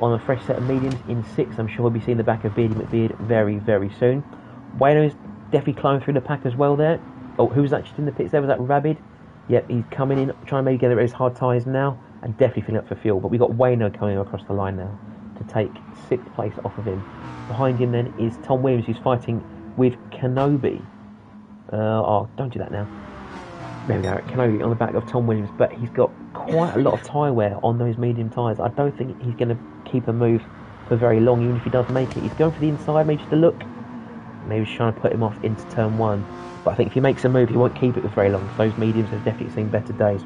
A: on a fresh set of mediums in sixth. I'm sure we'll be seeing the back of Beardy McBeard very, very soon. Wayno's definitely climbing through the pack as well there. Oh, who was actually in the pits there? Was that Rabid? Yep, he's coming in, trying to maybe get his hard tyres now, and definitely filling up for fuel. But we've got Wayno coming across the line now to take 6th place off of him. Behind him then is Tom Williams, who's fighting with Kenobi. Oh, don't do that now. There we go, Kenobi on the back of Tom Williams, but he's got quite a lot of tyre wear on those medium tyres. I don't think he's going to keep a move for very long, even if he does make it. He's going for the inside, maybe just a look. Maybe he's trying to put him off into turn 1. But I think if he makes a move, he won't keep it for very long. Those mediums have definitely seen better days.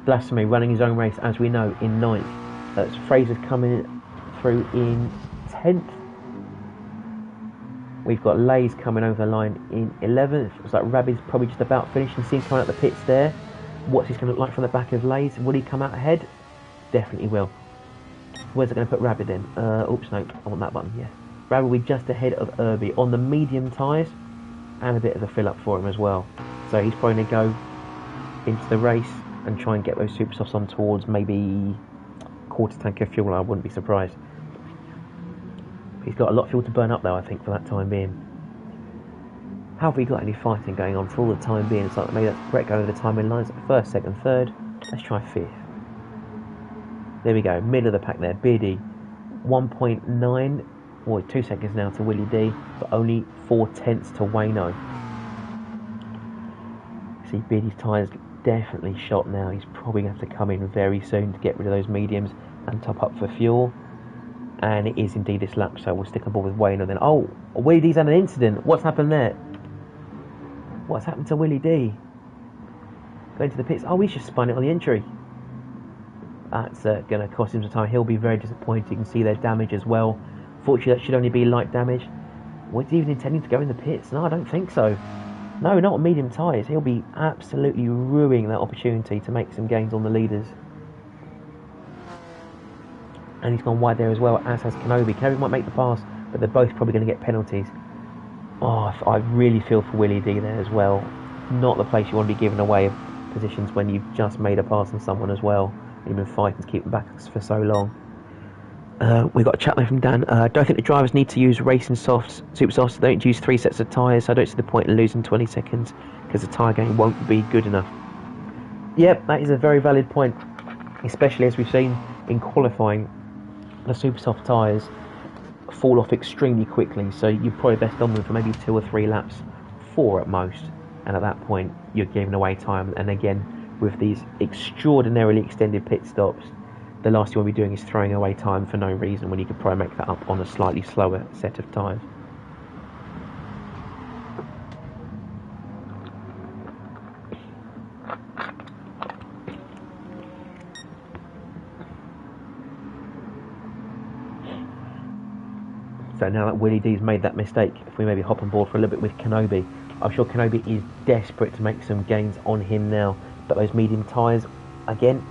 A: Blasphemy running his own race, as we know, in 9th. Fraser's coming through in 10th. We've got Lays coming over the line in 11th. Looks like Rabbit's probably just about finished and seen coming out the pits there. What's this going to look like from the back of Lays? Will he come out ahead? Definitely will. Where's it going to put Rabbit then? Oops, no, I want that button, yeah. Rabbit will be just ahead of Irby on the medium tyres, and a bit of a fill up for him as well. So he's probably going to go into the race and try and get those super softs on towards maybe quarter tank of fuel. I wouldn't be surprised. He's got a lot of fuel to burn up though, I think, for that time being. How have we got any fighting going on for all the time being? It's like maybe that's Brett going over the timing lines at first, second, third. Let's try 5th. There we go, middle of the pack there. Beardy 1.9 or 2 seconds now to Willie D, but only 4/10 to Wayno. See, Beardy's tyres definitely shot now. He's probably going to have to come in very soon to get rid of those mediums and top up for fuel. And it is indeed this lap, so we'll stick on board with Wayno then. Oh, Willie D's had an incident. What's happened there? What's happened to Willie D? Going to the pits. Oh, he's just spun it on the entry. That's going to cost him some time. He'll be very disappointed. You can see their damage as well. Fortunately, that should only be light damage. Was he even intending to go in the pits? No, I don't think so. No, not on medium tyres. He'll be absolutely ruining that opportunity to make some gains on the leaders. And he's gone wide there as well, as has Kenobi. Kenobi might make the pass, but they're both probably going to get penalties. Oh, I really feel for Willie D there as well. Not the place you want to be giving away positions when you've just made a pass on someone as well. You've been fighting to keep them back for so long. We've got a chat there from Dan. I don't think the drivers need to use racing softs, super softs. They don't use 3 sets of tyres, so I don't see the point in losing 20 seconds because the tyre game won't be good enough. Yep, that is a very valid point, especially as we've seen in qualifying. The super soft tyres fall off extremely quickly, so you're probably best on them for maybe 2 or 3 laps, 4 at most, and at that point you're giving away time. And again, with these extraordinarily extended pit stops, the last thing you want to be doing is throwing away time for no reason when you could probably make that up on a slightly slower set of tyres. So now that Willie D's made that mistake, if we maybe hop on board for a little bit with Kenobi, I'm sure Kenobi is desperate to make some gains on him now. But those medium tyres, again,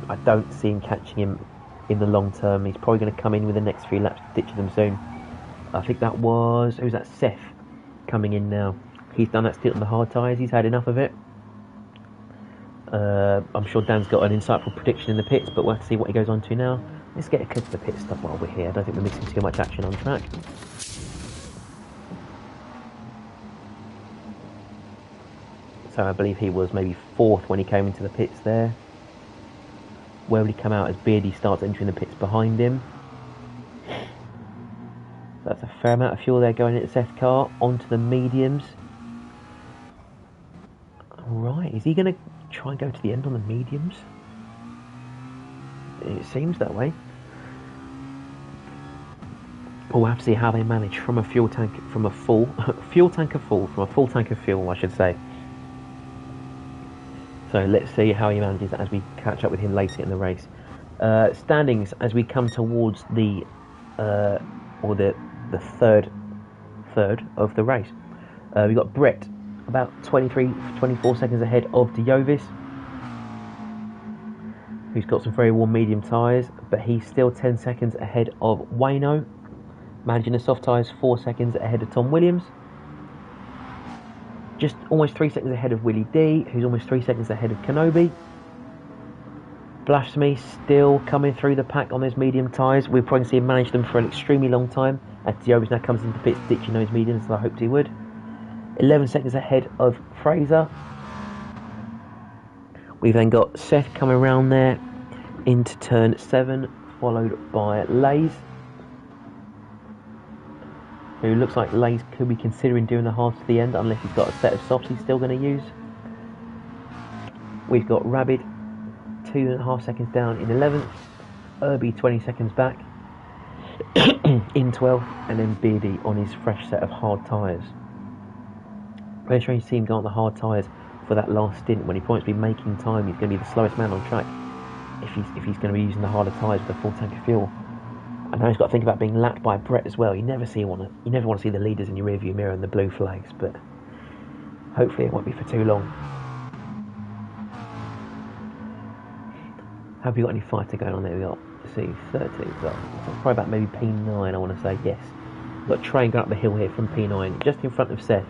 A: I don't see him catching him in the long term. He's probably going to come in with the next few laps, ditching them soon. I think that was... who's that? Seth coming in now. He's done that stint on the hard tyres. He's had enough of it. I'm sure Dan's got an insightful prediction in the pits, but we'll have to see what he goes on to now. Let's get a cut to the pit stop while we're here. I don't think we're missing too much action on track. So I believe he was maybe 4th when he came into the pits there. Where will he come out as Beardy starts entering the pits behind him? So that's a fair amount of fuel there going into Seth's car, onto the mediums. Right, is he going to try and go to the end on the mediums? It seems that way. We'll have to see how they manage from a fuel tank, from a full tank of fuel, I should say. So let's see how he manages as we catch up with him later in the race. Standings as we come towards the third of the race. We've got Brett about 24 seconds ahead of Diovis, who's got some very warm medium tyres, but he's still 10 seconds ahead of Wayno, managing the soft tyres 4 seconds ahead of Tom Williams. Just almost 3 seconds ahead of Willie D, who's almost 3 seconds ahead of Kenobi. Blasphemy still coming through the pack on those medium tyres. We'll probably see him manage them for an extremely long time, as Diovis now comes into pits ditching those mediums, as I hoped he would. 11 seconds ahead of Fraser. We've then got Seth coming around there into turn 7, followed by Lays, who looks like Lays could be considering doing the halves to the end, unless he's got a set of softs he's still going to use. We've got Rabbit 2.5 seconds down in 11th, Irby 20 seconds back in 12th, and then Beardy on his fresh set of hard tyres. Very strange to see him go on the hard tyres for that last stint when he promised to be making time. He's going to be the slowest man on track if he's going to be using the harder tyres with a full tank of fuel. I know he's got to think about being lapped by Brett as well. You never want to see the leaders in your rearview mirror and the blue flags, but hopefully it won't be for too long. Have we got any fighting going on there? We got, let's see, 30. So probably about maybe P9. I want to say yes. We've got a train going up the hill here from P9, just in front of Seth.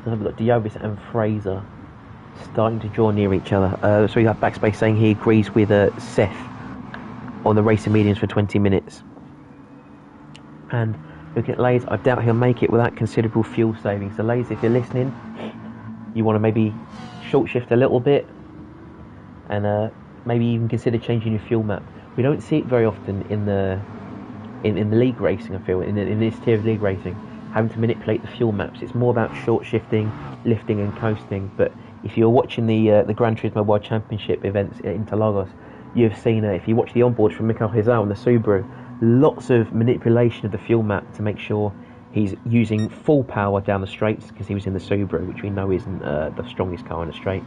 A: And we've got Diovis and Fraser starting to draw near each other. So we have Backspace saying he agrees with Seth on the racing mediums for 20 minutes. And looking at Lays, I doubt he'll make it without considerable fuel savings. So Lays, if you're listening, you want to maybe short shift a little bit, and maybe even consider changing your fuel map. We don't see it very often in the league racing, I feel, in this tier of league racing, having to manipulate the fuel maps. It's more about short shifting, lifting and coasting. But if you're watching the Gran Turismo World Championship events in Interlagos, you've seen, if you watch the onboard from Mikael Hizal on the Subaru, lots of manipulation of the fuel map to make sure he's using full power down the straights, because he was in the Subaru, which we know isn't the strongest car in a straight,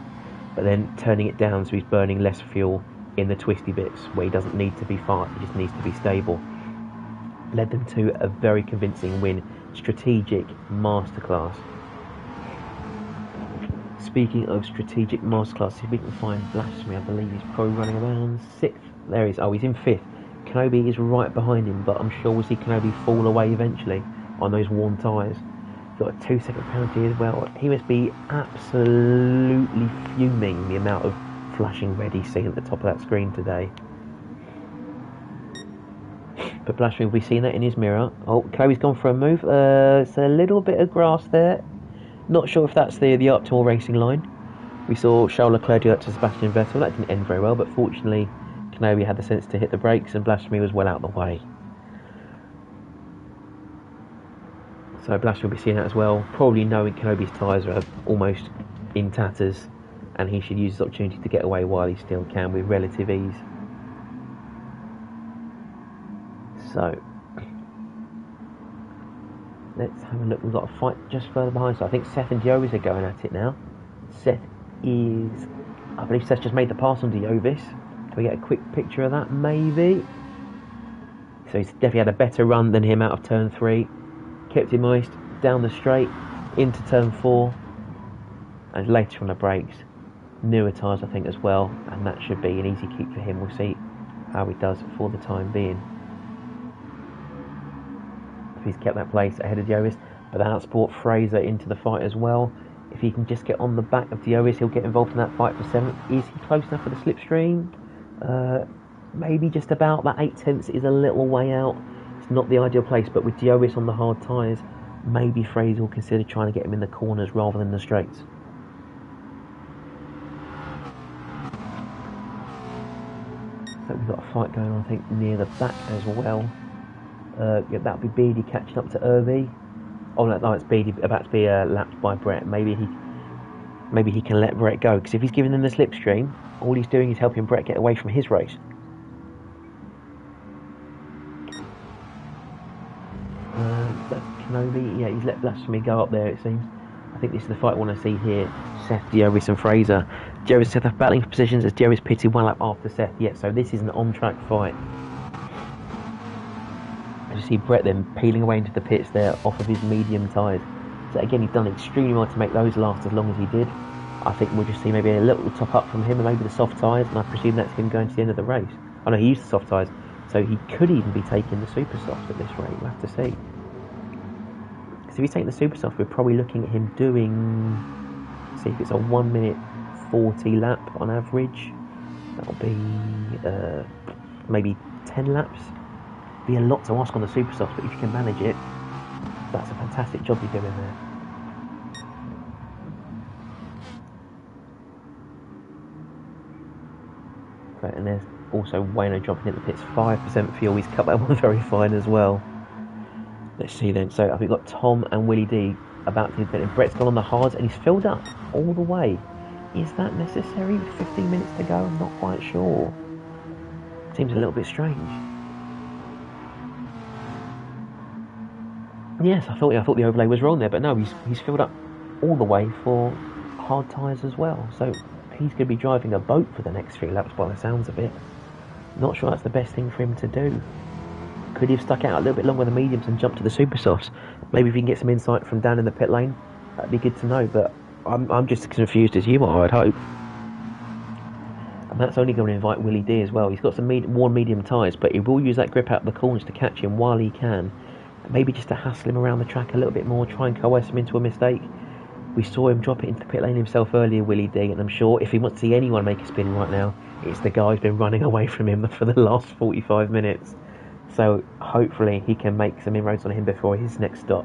A: but then turning it down so he's burning less fuel in the twisty bits where he doesn't need to be fast, he just needs to be stable. Led them to a very convincing win. Strategic masterclass. Speaking of strategic masterclass, if we can find Blasphemy, I believe he's probably running around 6th. There he is. Oh, he's in 5th. Kenobi is right behind him, but I'm sure we'll see Kenobi fall away eventually on those worn tyres. Got a 2-second penalty as well. He must be absolutely fuming the amount of flashing red he's seen at the top of that screen today. But Blasphemy will be seeing that in his mirror. Oh, Kenobi's gone for a move. It's a little bit of grass there. Not sure if that's the optimal racing line. We saw Charles Leclerc do that to Sebastian Vettel. That didn't end very well, but fortunately Kenobi had the sense to hit the brakes and Blasphemy was well out of the way. So Blasphemy will be seeing that as well, probably knowing Kenobi's tyres are almost in tatters and he should use this opportunity to get away while he still can with relative ease. So let's have a look. We've got a fight just further behind, so I think Seth and Diovis are going at it now. Seth is, I believe Seth just made the pass on Diovis. Can we get a quick picture of that, maybe? So he's definitely had a better run than him out of turn 3. Kept him moist, down the straight, into turn 4. And later on the brakes, newer tyres I think as well. And that should be an easy keep for him. We'll see how he does for the time being. If he's kept that place ahead of Dioris. But outsport Fraser into the fight as well. If he can just get on the back of Dioris, he'll get involved in that fight for 7th. Is he close enough for the slipstream? Maybe just about. That 0.8 is a little way out. It's not the ideal place, but with Dioris on the hard tyres, maybe Fraser will consider trying to get him in the corners rather than the straights. So we've got a fight going on, I think, near the back as well. Yeah, that'll be Beattie catching up to Irby. Oh no, it's Beattie about to be lapped by Brett. Maybe he can let Brett go, because if he's giving them the slipstream, all he's doing is helping Brett get away from his race. That's Kenobi. Yeah, he's let Blasphemy go up there, it seems. I think this is the fight I want to see here. Seth, Dioris and Fraser. Dioris and Seth are battling for positions as Dioris pitted 1 lap after Seth. Yeah, so this is an on-track fight. I just see Brett then peeling away into the pits there off of his medium tyres. So again, he's done extremely well to make those last as long as he did. I think we'll just see maybe a little top up from him and maybe the soft tyres, and I presume that's him going to the end of the race. Oh no, he used the soft tyres, so he could even be taking the super soft at this rate. We'll have to see. Because if he's taking the super soft, we're probably looking at him doing, see if it's a 1 minute 40 lap on average. That'll be maybe 10 laps. Be a lot to ask on the super soft, but if you can manage it, that's a fantastic job you're doing there. Right, and there's also Wayno jumping in the pits, 5% fuel. He's cut that one very fine as well. Let's see then. So we've got Tom and Willie D about to pit, and Brett's gone on the hards and he's filled up all the way. Is that necessary with 15 minutes to go? I'm not quite sure. Seems a little bit strange. Yes, I thought the overlay was wrong there, but no, he's filled up all the way for hard tyres as well. So he's going to be driving a boat for the next 3 laps by the sounds of it. Not sure that's the best thing for him to do. Could he have stuck out a little bit longer with the mediums and jumped to the super softs? Maybe if you can get some insight from down in the pit lane, that'd be good to know. But I'm just as confused as you are, I'd hope. And that's only going to invite Willie D as well. He's got some worn medium tyres, but he will use that grip out of the corners to catch him while he can. Maybe just to hassle him around the track a little bit more, try and coerce him into a mistake. We saw him drop it into the pit lane himself earlier, Willie D, and I'm sure if he wants to see anyone make a spin right now, it's the guy who's been running away from him for the last 45 minutes. So hopefully he can make some inroads on him before his next stop.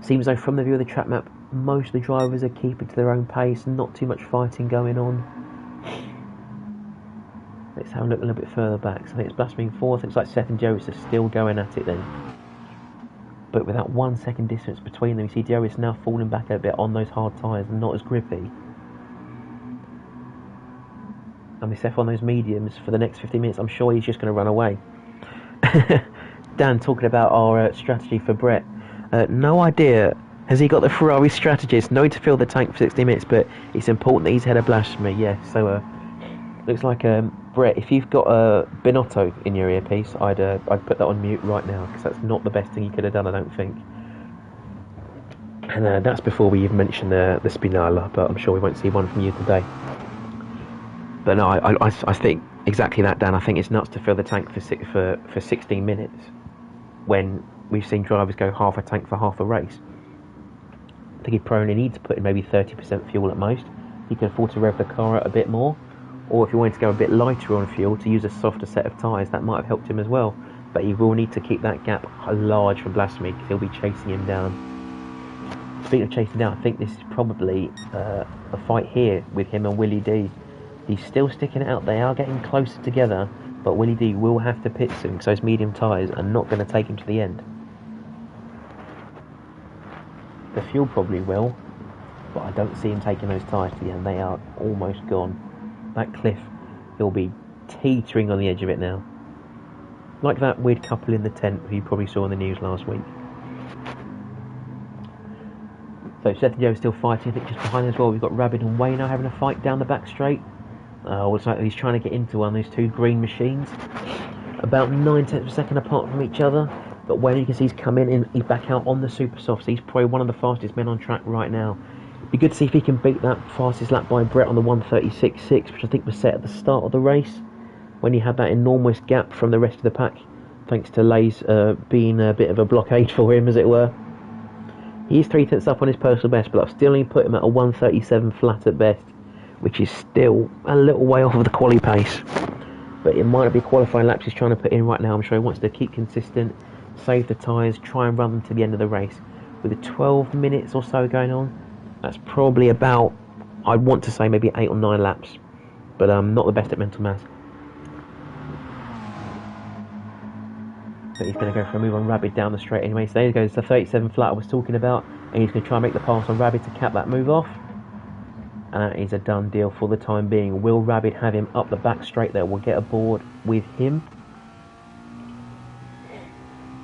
A: Seems though from the view of the track map, most of the drivers are keeping to their own pace, not too much fighting going on. Let's have a look a little bit further back. So I think it's Blasphemy 4th. Looks like Seth and Dioris are still going at it then. But with that 1 second distance between them, you see Dioris now falling back a bit on those hard tyres and not as grippy. And with Seth on those mediums for the next 15 minutes, I'm sure he's just going to run away. Dan talking about our strategy for Brett. No idea. Has he got the Ferrari strategist? No to fill the tank for 60 minutes, but it's important that he's ahead of Blasphemy. Yeah, so looks like Brett, if you've got a Binotto in your earpiece, I'd put that on mute right now, because that's not the best thing you could have done, I don't think. And that's before we even mention the Spinala, but I'm sure we won't see one from you today. But no, I think exactly that, Dan. I think it's nuts to fill the tank for 16 minutes when we've seen drivers go half a tank for half a race. I think he probably needs to put in maybe 30% fuel at most. He can afford to rev the car out a bit more. Or if he wanted to go a bit lighter on fuel, to use a softer set of tyres, that might have helped him as well. But he will need to keep that gap large from Blasphemy, because he'll be chasing him down. Speaking of chasing down, I think this is probably a fight here with him and Willie D. He's still sticking it out. They are getting closer together, but Willie D will have to pit soon, because those medium tyres are not going to take him to the end. The fuel probably will, but I don't see him taking those tyres to the end. They are almost gone. That cliff, he'll be teetering on the edge of it now. Like that weird couple in the tent who you probably saw in the news last week. So Seth and Joe are still fighting. I think just behind them as well, we've got Rabbit and Wayno having a fight down the back straight. Looks like he's trying to get into one of those two green machines. about 9/10 of a second apart from each other. But when you can see he's come in and he's back out on the super soft, so he's probably one of the fastest men on track right now. Be good to see if he can beat that fastest lap by Brett on the 1:36.6, which I think was set at the start of the race, when he had that enormous gap from the rest of the pack, thanks to Lay's being a bit of a blockade for him, as it were. He is 3/10 up on his personal best, but I've still only put him at a 1:37 flat at best, which is still a little way off of the quali pace. But it might not be qualifying laps he's trying to put in right now. I'm sure he wants to keep consistent, save the tyres, try and run them to the end of the race. With the 12 minutes or so going on, that's probably about, I'd want to say maybe 8 or 9 laps, but I'm not the best at mental maths. But he's going to go for a move on Rabbit down the straight anyway. So there goes the 37 flat I was talking about, and he's going to try and make the pass on Rabbit to cap that move off. And that is a done deal for the time being. Will Rabbit have him up the back straight there? We'll get aboard with him.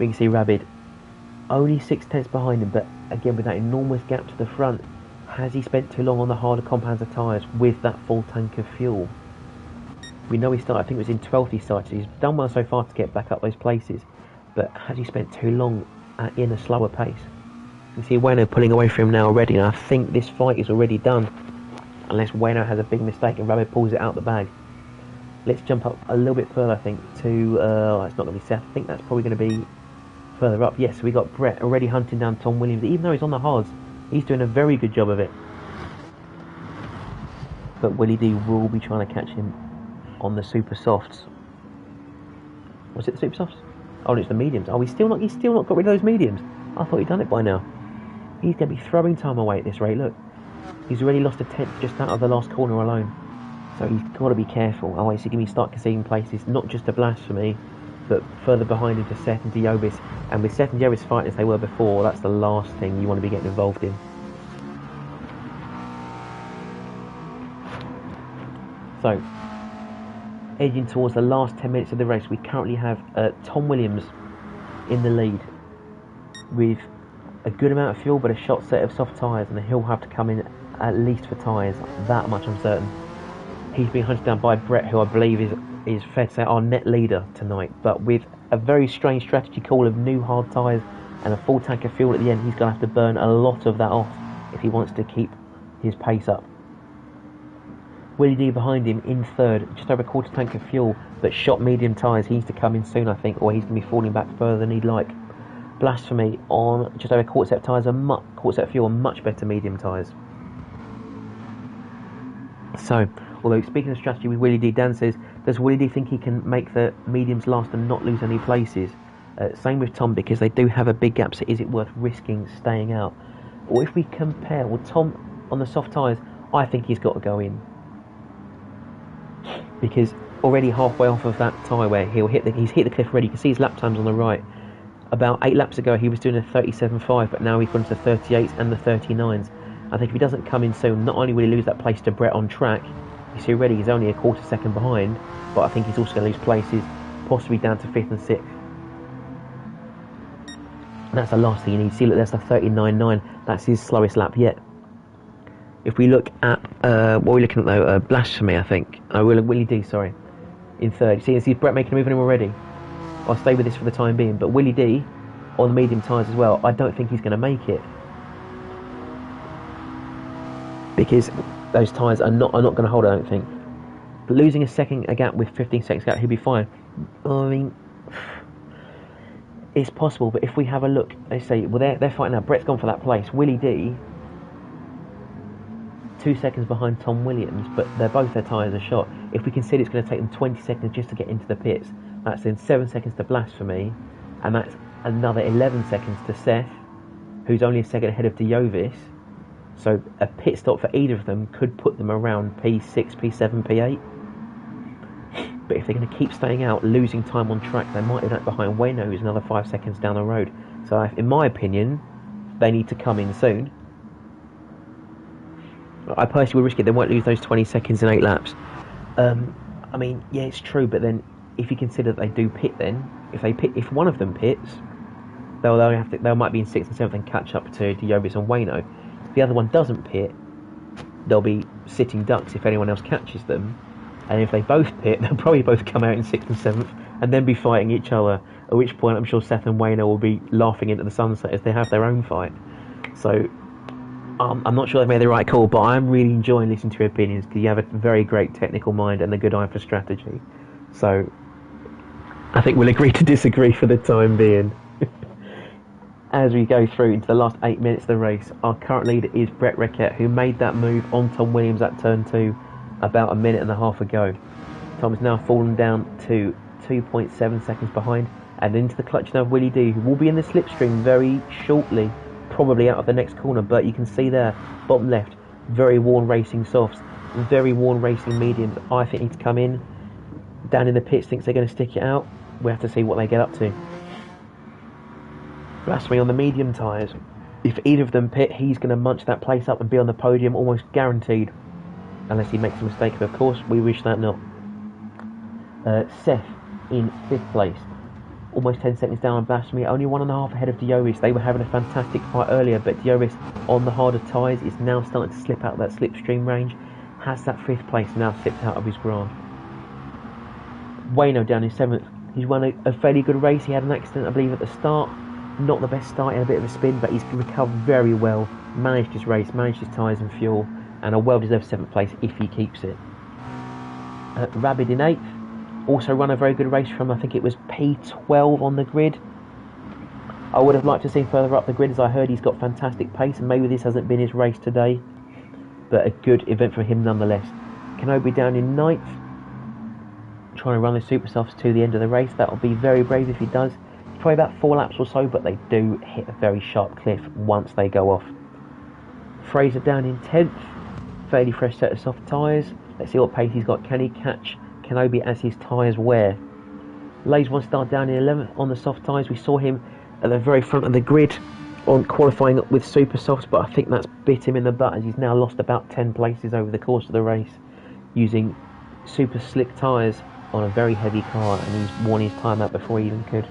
A: We can see Rabbit only 6/10 behind him, but again with that enormous gap to the front, has he spent too long on the harder compounds of tyres with that full tank of fuel? We know he started, I think it was in 12th he started. He's done well so far to get back up those places, but has he spent too long in a slower pace? You see Bueno pulling away from him now already, and I think this fight is already done, unless Bueno has a big mistake and Rabbit pulls it out the bag. Let's jump up a little bit further, I think, to, it's not going to be Seth, I think that's probably going to be further up. Yes, we got Brett already hunting down Tom Williams. Even though he's on the hards, he's doing a very good job of it. But Willie D will be trying to catch him on the super softs. Was it the super softs? Oh, it's the mediums. Oh, he's still not got rid of those mediums. I thought he'd done it by now. He's going to be throwing time away at this rate. Look, he's already lost a tenth just out of the last corner alone. So he's got to be careful. Otherwise, he's going to start conceding places, not just to Blasphemy, but further behind him to Seth and Diovis. And with Seth and Diovis fighting as they were before, that's the last thing you want to be getting involved in. So, edging towards the last 10 minutes of the race, we currently have Tom Williams in the lead with a good amount of fuel but a shot set of soft tyres, and he'll have to come in at least for tyres, that much I'm certain. He's being hunted down by Brett, who I believe is fair to say our net leader tonight, but with a very strange strategy call of new hard tyres and a full tank of fuel at the end, he's going to have to burn a lot of that off if he wants to keep his pace up. Willie D behind him in third, just over a quarter tank of fuel, but shot medium tyres. He needs to come in soon, I think, or he's going to be falling back further than he'd like. Blasphemy on just over a quarter set of tyres, quarter set of fuel, and much better medium tyres. So, although speaking of strategy with Willie D, Dan says, does Willie D think he can make the mediums last and not lose any places? Same with Tom, because they do have a big gap, so is it worth risking staying out? Or if we compare, well, Tom on the soft tyres, I think he's got to go in. Because already halfway off of that tyre where he's hit the cliff already. You can see his lap times on the right. About 8 laps ago he was doing a 37.5, but now he's gone to the 38s and the 39s. I think if he doesn't come in soon, not only will he lose that place to Brett on track, you see already he's only a quarter second behind, but I think he's also going to lose places, possibly down to 5th and 6th. And that's the last thing you need. See, look, that's the 39.9. That's his slowest lap yet. If we look at, what are we looking at though? Blasphemy, I think. Willie D, sorry. In third. See Brett making a move on him already. I'll stay with this for the time being. But Willie D, on the medium tyres as well, I don't think he's going to make it. Because those tyres are not going to hold, I don't think. But losing a gap with 15 seconds gap, he'll be fine. I mean, it's possible, but if we have a look, they say, well, they're fighting now. Brett's gone for that place. Willie D, 2 seconds behind Tom Williams, but their tyres are shot. If we consider it's going to take them 20 seconds just to get into the pits, that's then 7 seconds to Blasphemy, and that's another 11 seconds to Seth, who's only a second ahead of Diovis. So a pit stop for either of them could put them around P6, P7, P8. But if they're going to keep staying out, losing time on track, they might end up behind Wayno, who's another 5 seconds down the road. So in my opinion, they need to come in soon. I personally would risk it. They won't lose those 20 seconds in 8 laps. I mean, yeah, it's true, but then if you consider that they do pit, then if one of them pits, they might be in 6th and 7th and catch up to Diovis and Wayno. If the other one doesn't pit, they'll be sitting ducks if anyone else catches them. And if they both pit, they'll probably both come out in 6th and 7th and then be fighting each other. At which point, I'm sure Seth and Wayno will be laughing into the sunset as they have their own fight. So, I'm not sure they've made the right call, but I'm really enjoying listening to your opinions because you have a very great technical mind and a good eye for strategy. So, I think we'll agree to disagree for the time being. As we go through into the last 8 minutes of the race, our current leader is Brett Ricketts, who made that move on Tom Williams at turn 2 about a minute and a half ago. Tom has now fallen down to 2.7 seconds behind, and into the clutch now of Willie D, who will be in the slipstream very shortly, probably out of the next corner. But you can see there, bottom left, very worn racing softs, very worn racing mediums. I think need to come in. Down in the pits thinks they're going to stick it out. We have to see what they get up to. Blasphemy on the medium tyres. If either of them pit, he's going to munch that place up and be on the podium, almost guaranteed. Unless he makes a mistake, but of course, we wish that not. Seth in 5th place. Almost 10 seconds down on Blasphemy. Only 1.5 ahead of Diovis. They were having a fantastic fight earlier, but Diovis, on the harder tyres, is now starting to slip out of that slipstream range. Has that 5th place now slipped out of his grasp. Wayno down in 7th. He's won a fairly good race. He had an accident, I believe, at the start. Not the best start, in a bit of a spin, but he's recovered very well. Managed his race, managed his tyres and fuel, and a well-deserved 7th place if he keeps it. Rabid in 8th. Also run a very good race from, I think it was P12 on the grid. I would have liked to see him further up the grid, as I heard he's got fantastic pace, and maybe this hasn't been his race today. But a good event for him nonetheless. Kenobi down in 9th. Trying to run the super softs to the end of the race. That will be very brave if he does. Probably about 4 laps or so, but they do hit a very sharp cliff once they go off. Fraser down in 10th. Fairly fresh set of soft tyres. Let's see what pace he's got. Can he catch Kenobi as his tyres wear? Lays 1 star down in 11th on the soft tyres. We saw him at the very front of the grid on qualifying with super softs, but I think that's bit him in the butt as he's now lost about 10 places over the course of the race using super slick tyres on a very heavy car, and he's worn his time out before he even could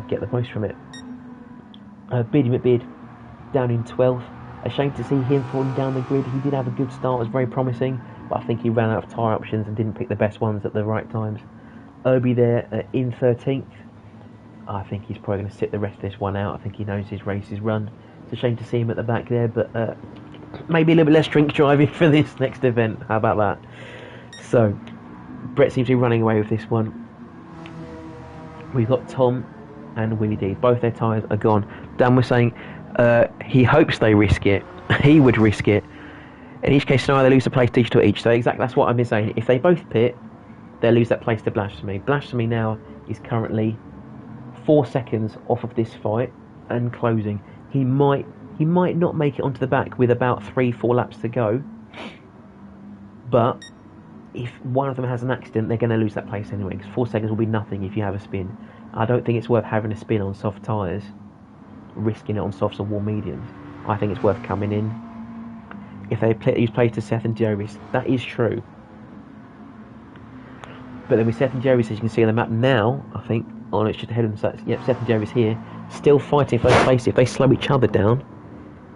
A: get the most from it. Beardy McBeard down in 12th. A shame to see him falling down the grid. He did have a good start, was very promising, but I think he ran out of tyre options and didn't pick the best ones at the right times. Irby there in 13th. I think he's probably going to sit the rest of this one out. I think he knows his race is run. It's a shame to see him at the back there, but maybe a little bit less drink driving for this next event. How about that? So, Brett seems to be running away with this one. We've got Tom and Willie D. Both their tyres are gone. Dan was saying he hopes they risk it. He would risk it. In each case scenario, they lose a place to each. So exactly that's what I've been saying. If they both pit, they'll lose that place to Blasphemy. Blasphemy now is currently 4 seconds off of this fight and closing. He might not make it onto the back with about 3-4 laps to go. But if one of them has an accident, they're going to lose that place anyway, because 4 seconds will be nothing if you have a spin. I don't think it's worth having a spin on soft tyres, risking it on softs or warm mediums. I think it's worth coming in. If they use plays to Seth and Diovis, that is true. But then with Seth and Diovis, as you can see on the map now, I think, it's just ahead of them, yep, Seth and Diovis here, still fighting for those places. If they slow each other down,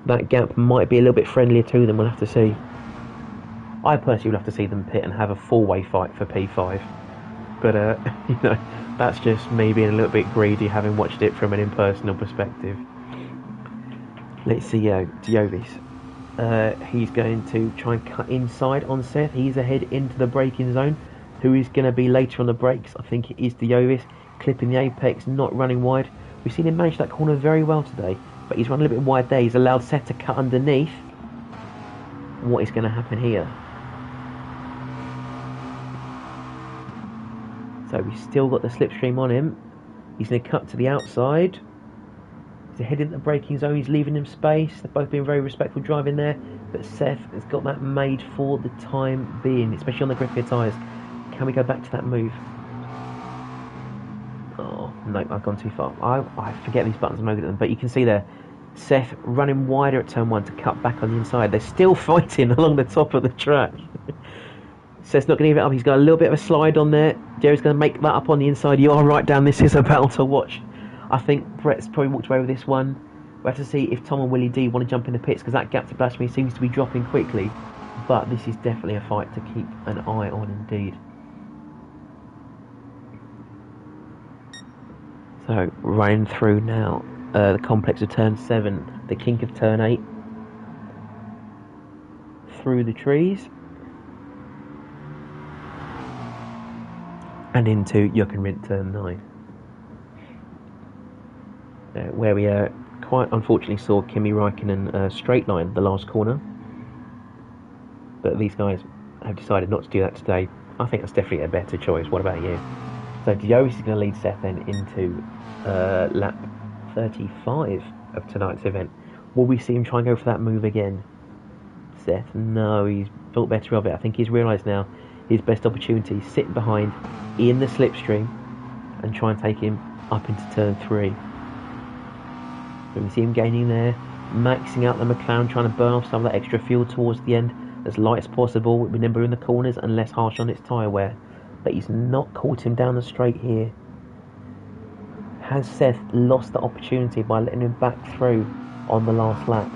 A: that gap might be a little bit friendlier to them, we'll have to see. I personally would have to see them pit and have a 4-way fight for P5. But, you know, that's just me being a little bit greedy, having watched it from an impersonal perspective. Let's see, Diovis. He's going to try and cut inside on Seth. He's ahead into the braking zone. Who is going to be later on the brakes? I think it is Diovis. Clipping the apex, not running wide. We've seen him manage that corner very well today, but he's run a little bit wide there. He's allowed Seth to cut underneath. What is going to happen here? So we've still got the slipstream on him. He's going to cut to the outside. He's ahead in the braking zone. He's leaving him space. They've both been very respectful driving there, but Seth has got that made for the time being, especially on the grippier tyres. Can we go back to that move? Oh, no, I've gone too far. I forget these buttons, I'm good at them, but you can see there, Seth running wider at turn 1 to cut back on the inside. They're still fighting along the top of the track. Seth's not going to give it up. He's got a little bit of a slide on there. Jerry's going to make that up on the inside. You are right, Dan. This is a battle to watch. I think Brett's probably walked away with this one. We'll have to see if Tom and Willie D want to jump in the pits, because that gap to Blasphemy seems to be dropping quickly. But this is definitely a fight to keep an eye on indeed. So running through now the complex of turn 7, the kink of turn 8, through the trees and into Jokenried turn 9, where we quite unfortunately saw Kimi Räikkönen straight line the last corner, but these guys have decided not to do that today. I think that's definitely a better choice. What about you? So Diovis is going to lead Seth then into lap 35 of tonight's event. Will we see him try and go for that move again? Seth, no, he's thought better of it. I think he's realised now his best opportunity is sitting behind in the slipstream and try and take him up into turn 3. So we see him gaining there, maxing out the McLaren, trying to burn off some of that extra fuel towards the end, as light as possible, with nimble in the corners and less harsh on its tyre wear. But he's not caught him down the straight here. Has Seth lost the opportunity by letting him back through on the last lap?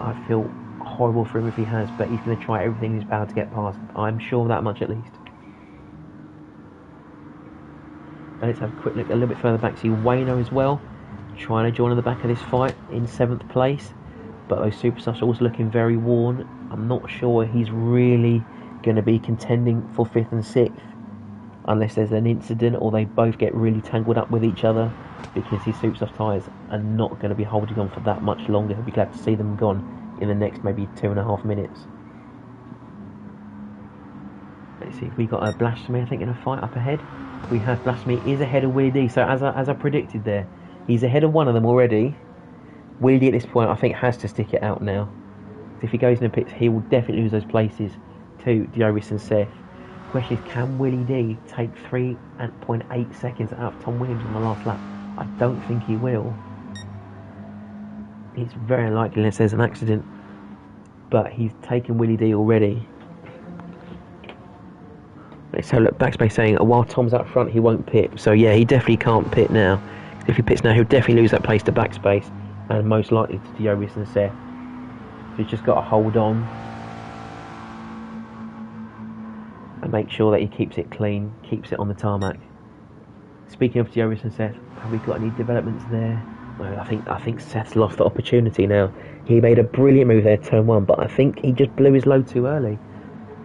A: I feel horrible for him if he has, but he's going to try everything in his power to get past. I'm sure of that much at least. And let's have a quick look a little bit further back. See Wayno as well, trying to join on the back of this fight in 7th place. But those superstars are also looking very worn. I'm not sure he's really going to be contending for 5th and 6th. Unless there's an incident or they both get really tangled up with each other, because his Supersoft tyres are not going to be holding on for that much longer. He'll be glad to see them gone in the next maybe 2.5 minutes. Let's see if we got a Blasphemy, I think, in a fight up ahead. We have Blasphemy is ahead of Willie D. So as I predicted there, he's ahead of one of them already. Willie D at this point I think has to stick it out now. If he goes in the pits, he will definitely lose those places to Diovis and Seth. Question is, can Willie D take 3.8 seconds out of Tom Williams on the last lap? I don't think he will. It's very unlikely unless there's an accident, but he's taken Willie D already. Let's have a look. Backspace saying while Tom's up front he won't pit, so yeah, he definitely can't pit now. If he pits now he'll definitely lose that place to Backspace and most likely to Diovis and Seth. So he's just got to hold on and make sure that he keeps it clean, keeps it on the tarmac. Speaking of Diovis and Seth, have we got any developments there? No, I think Seth's lost the opportunity now. He made a brilliant move there, turn 1, but I think he just blew his load too early.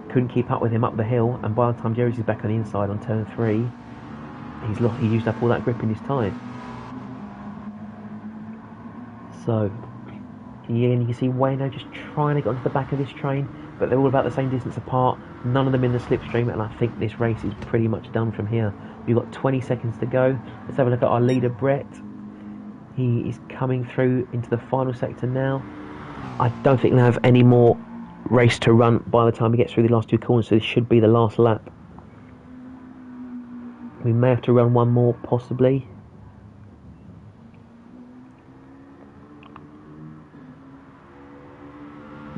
A: Couldn't keep up with him up the hill, and by the time Diovis is back on the inside on turn 3, he used up all that grip in his tyres. So, yeah, and you can see Wayno just trying to get onto the back of this train, but they're all about the same distance apart, none of them in the slipstream, and I think this race is pretty much done from here. We've got 20 seconds to go. Let's have a look at our leader, Brett. He is coming through into the final sector now. I don't think they'll have any more race to run by the time he gets through the last 2 corners, so this should be the last lap. We may have to run one more, possibly.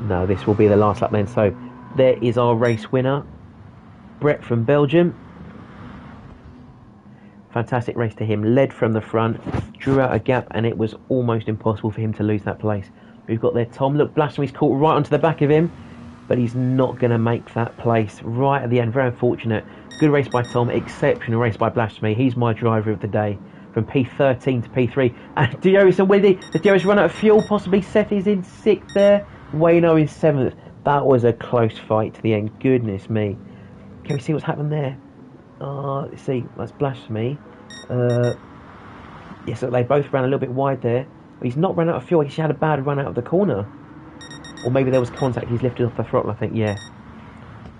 A: No, this will be the last lap then. So there is our race winner, Brett from Belgium. Fantastic race to him. Led from the front, drew out a gap, and it was almost impossible for him to lose that place. We've got there Tom. Look, Blasphemy's caught right onto the back of him, but he's not going to make that place right at the end. Very unfortunate. Good race by Tom. Exceptional race by Blasphemy. He's my driver of the day. From P13 to P3. And Diovis and Willie. The Diovis run out of fuel, possibly. Seth is in 6th there. Wayno in 7th. That was a close fight to the end. Goodness me. Can we see what's happened there? Let's see. That's Blasphemy. Yes, so they both ran a little bit wide there. He's not run out of fuel. He had a bad run out of the corner. Or maybe there was contact. He's lifted off the throttle, I think. Yeah.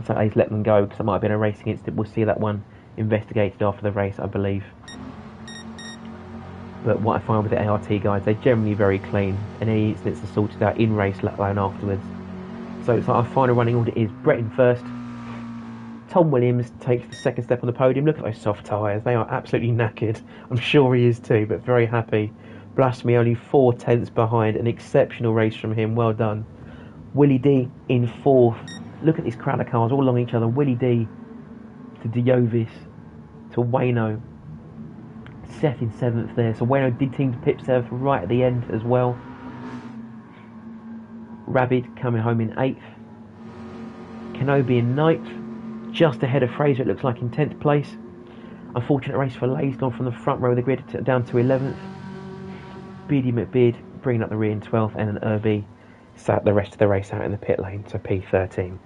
A: So he's let them go because it might have been a racing incident. We'll see that one investigated after the race, I believe. But what I find with the ART guys, they're generally very clean, and any incidents are sorted out in race, let alone afterwards. So it's like our final running order is Brett in 1st. Tom Williams takes the 2nd step on the podium. Look at those soft tyres, they are absolutely knackered. I'm sure he is too, but very happy. Blasphemy only 4 tenths behind, an exceptional race from him, well done. Willie D in 4th. Look at this crowd of cars all along each other. Willie D to Diovis to Wayno. Seth in 7th there, so Wayno did team to pit Seth right at the end as well. Rabid coming home in 8th. Kenobi in 9th, just ahead of Fraser it looks like in 10th place. Unfortunate race for Leigh. He's gone from the front row of the grid down to 11th. Beardy McBeard bringing up the rear in 12th, and then Irby sat the rest of the race out in the pit lane, so P13.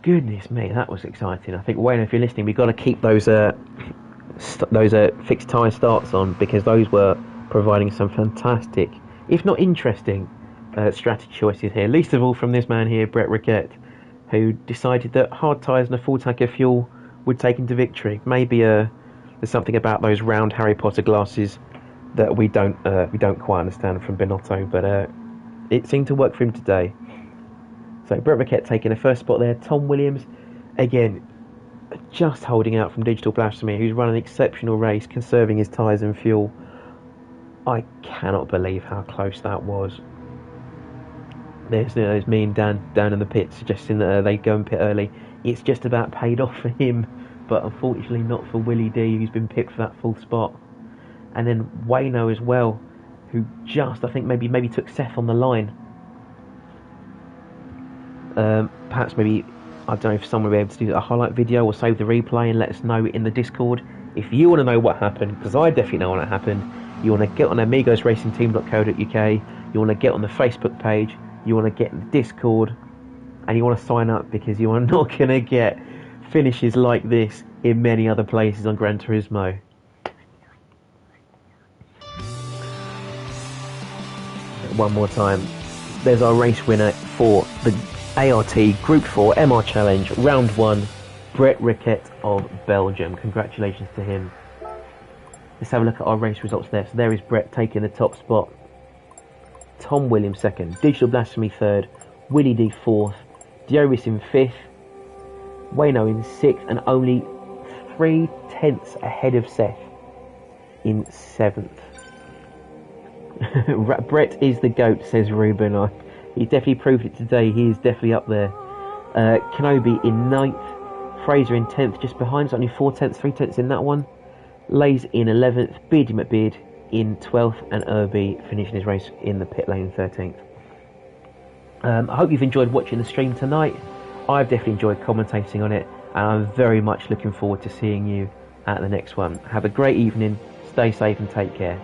A: Goodness me, that was exciting. I think, Wayne, if you're listening, we've got to keep those fixed tyre starts on, because those were providing some fantastic, if not interesting, strategy choices here. Least of all from this man here, Brett Ricketts, who decided that hard tyres and a full tank of fuel would take him to victory. Maybe there's something about those round Harry Potter glasses that we don't quite understand from Binotto, but it seemed to work for him today. So Brett Ricketts taking the first spot there. Tom Williams, again, just holding out from Digital Blasphemy, who's run an exceptional race, conserving his tyres and fuel. I cannot believe how close that was. There's me and Dan down in the pit suggesting that they go and pit early. It's just about paid off for him, but unfortunately not for Willie D, who's been picked for that full spot. And then Wayno as well, who just, I think, maybe took Seth on the line. Perhaps maybe, I don't know if someone will be able to do a highlight video or save the replay and let us know in the Discord. If you want to know what happened, because I definitely know what happened, you want to get on amigosracingteam.co.uk, you want to get on the Facebook page, you want to get in the Discord, and you want to sign up, because you are not going to get finishes like this in many other places on Gran Turismo. One more time, there's our race winner for the ART Gr.4 MR Challenge Round 1, Brett Ricketts of Belgium. Congratulations to him. Let's have a look at our race results there. So there is Brett taking the top spot, Tom Williams second, Digital Blasphemy third, Willie D fourth, Dioris in fifth, Wayno in sixth, and only 0.3 ahead of Seth in seventh. Brett is the GOAT, says Ruben. He definitely proved it today. He is definitely up there. Kenobi in 9th, Fraser in 10th, just behind, so only 0.4 in that one. Leigh's in 11th, Beardy McBeard in 12th, and Irby finishing his race in the pit lane 13th. I hope you've enjoyed watching the stream tonight. I've definitely enjoyed commentating on it, and I'm very much looking forward to seeing you at the next one. Have a great evening, stay safe and take care.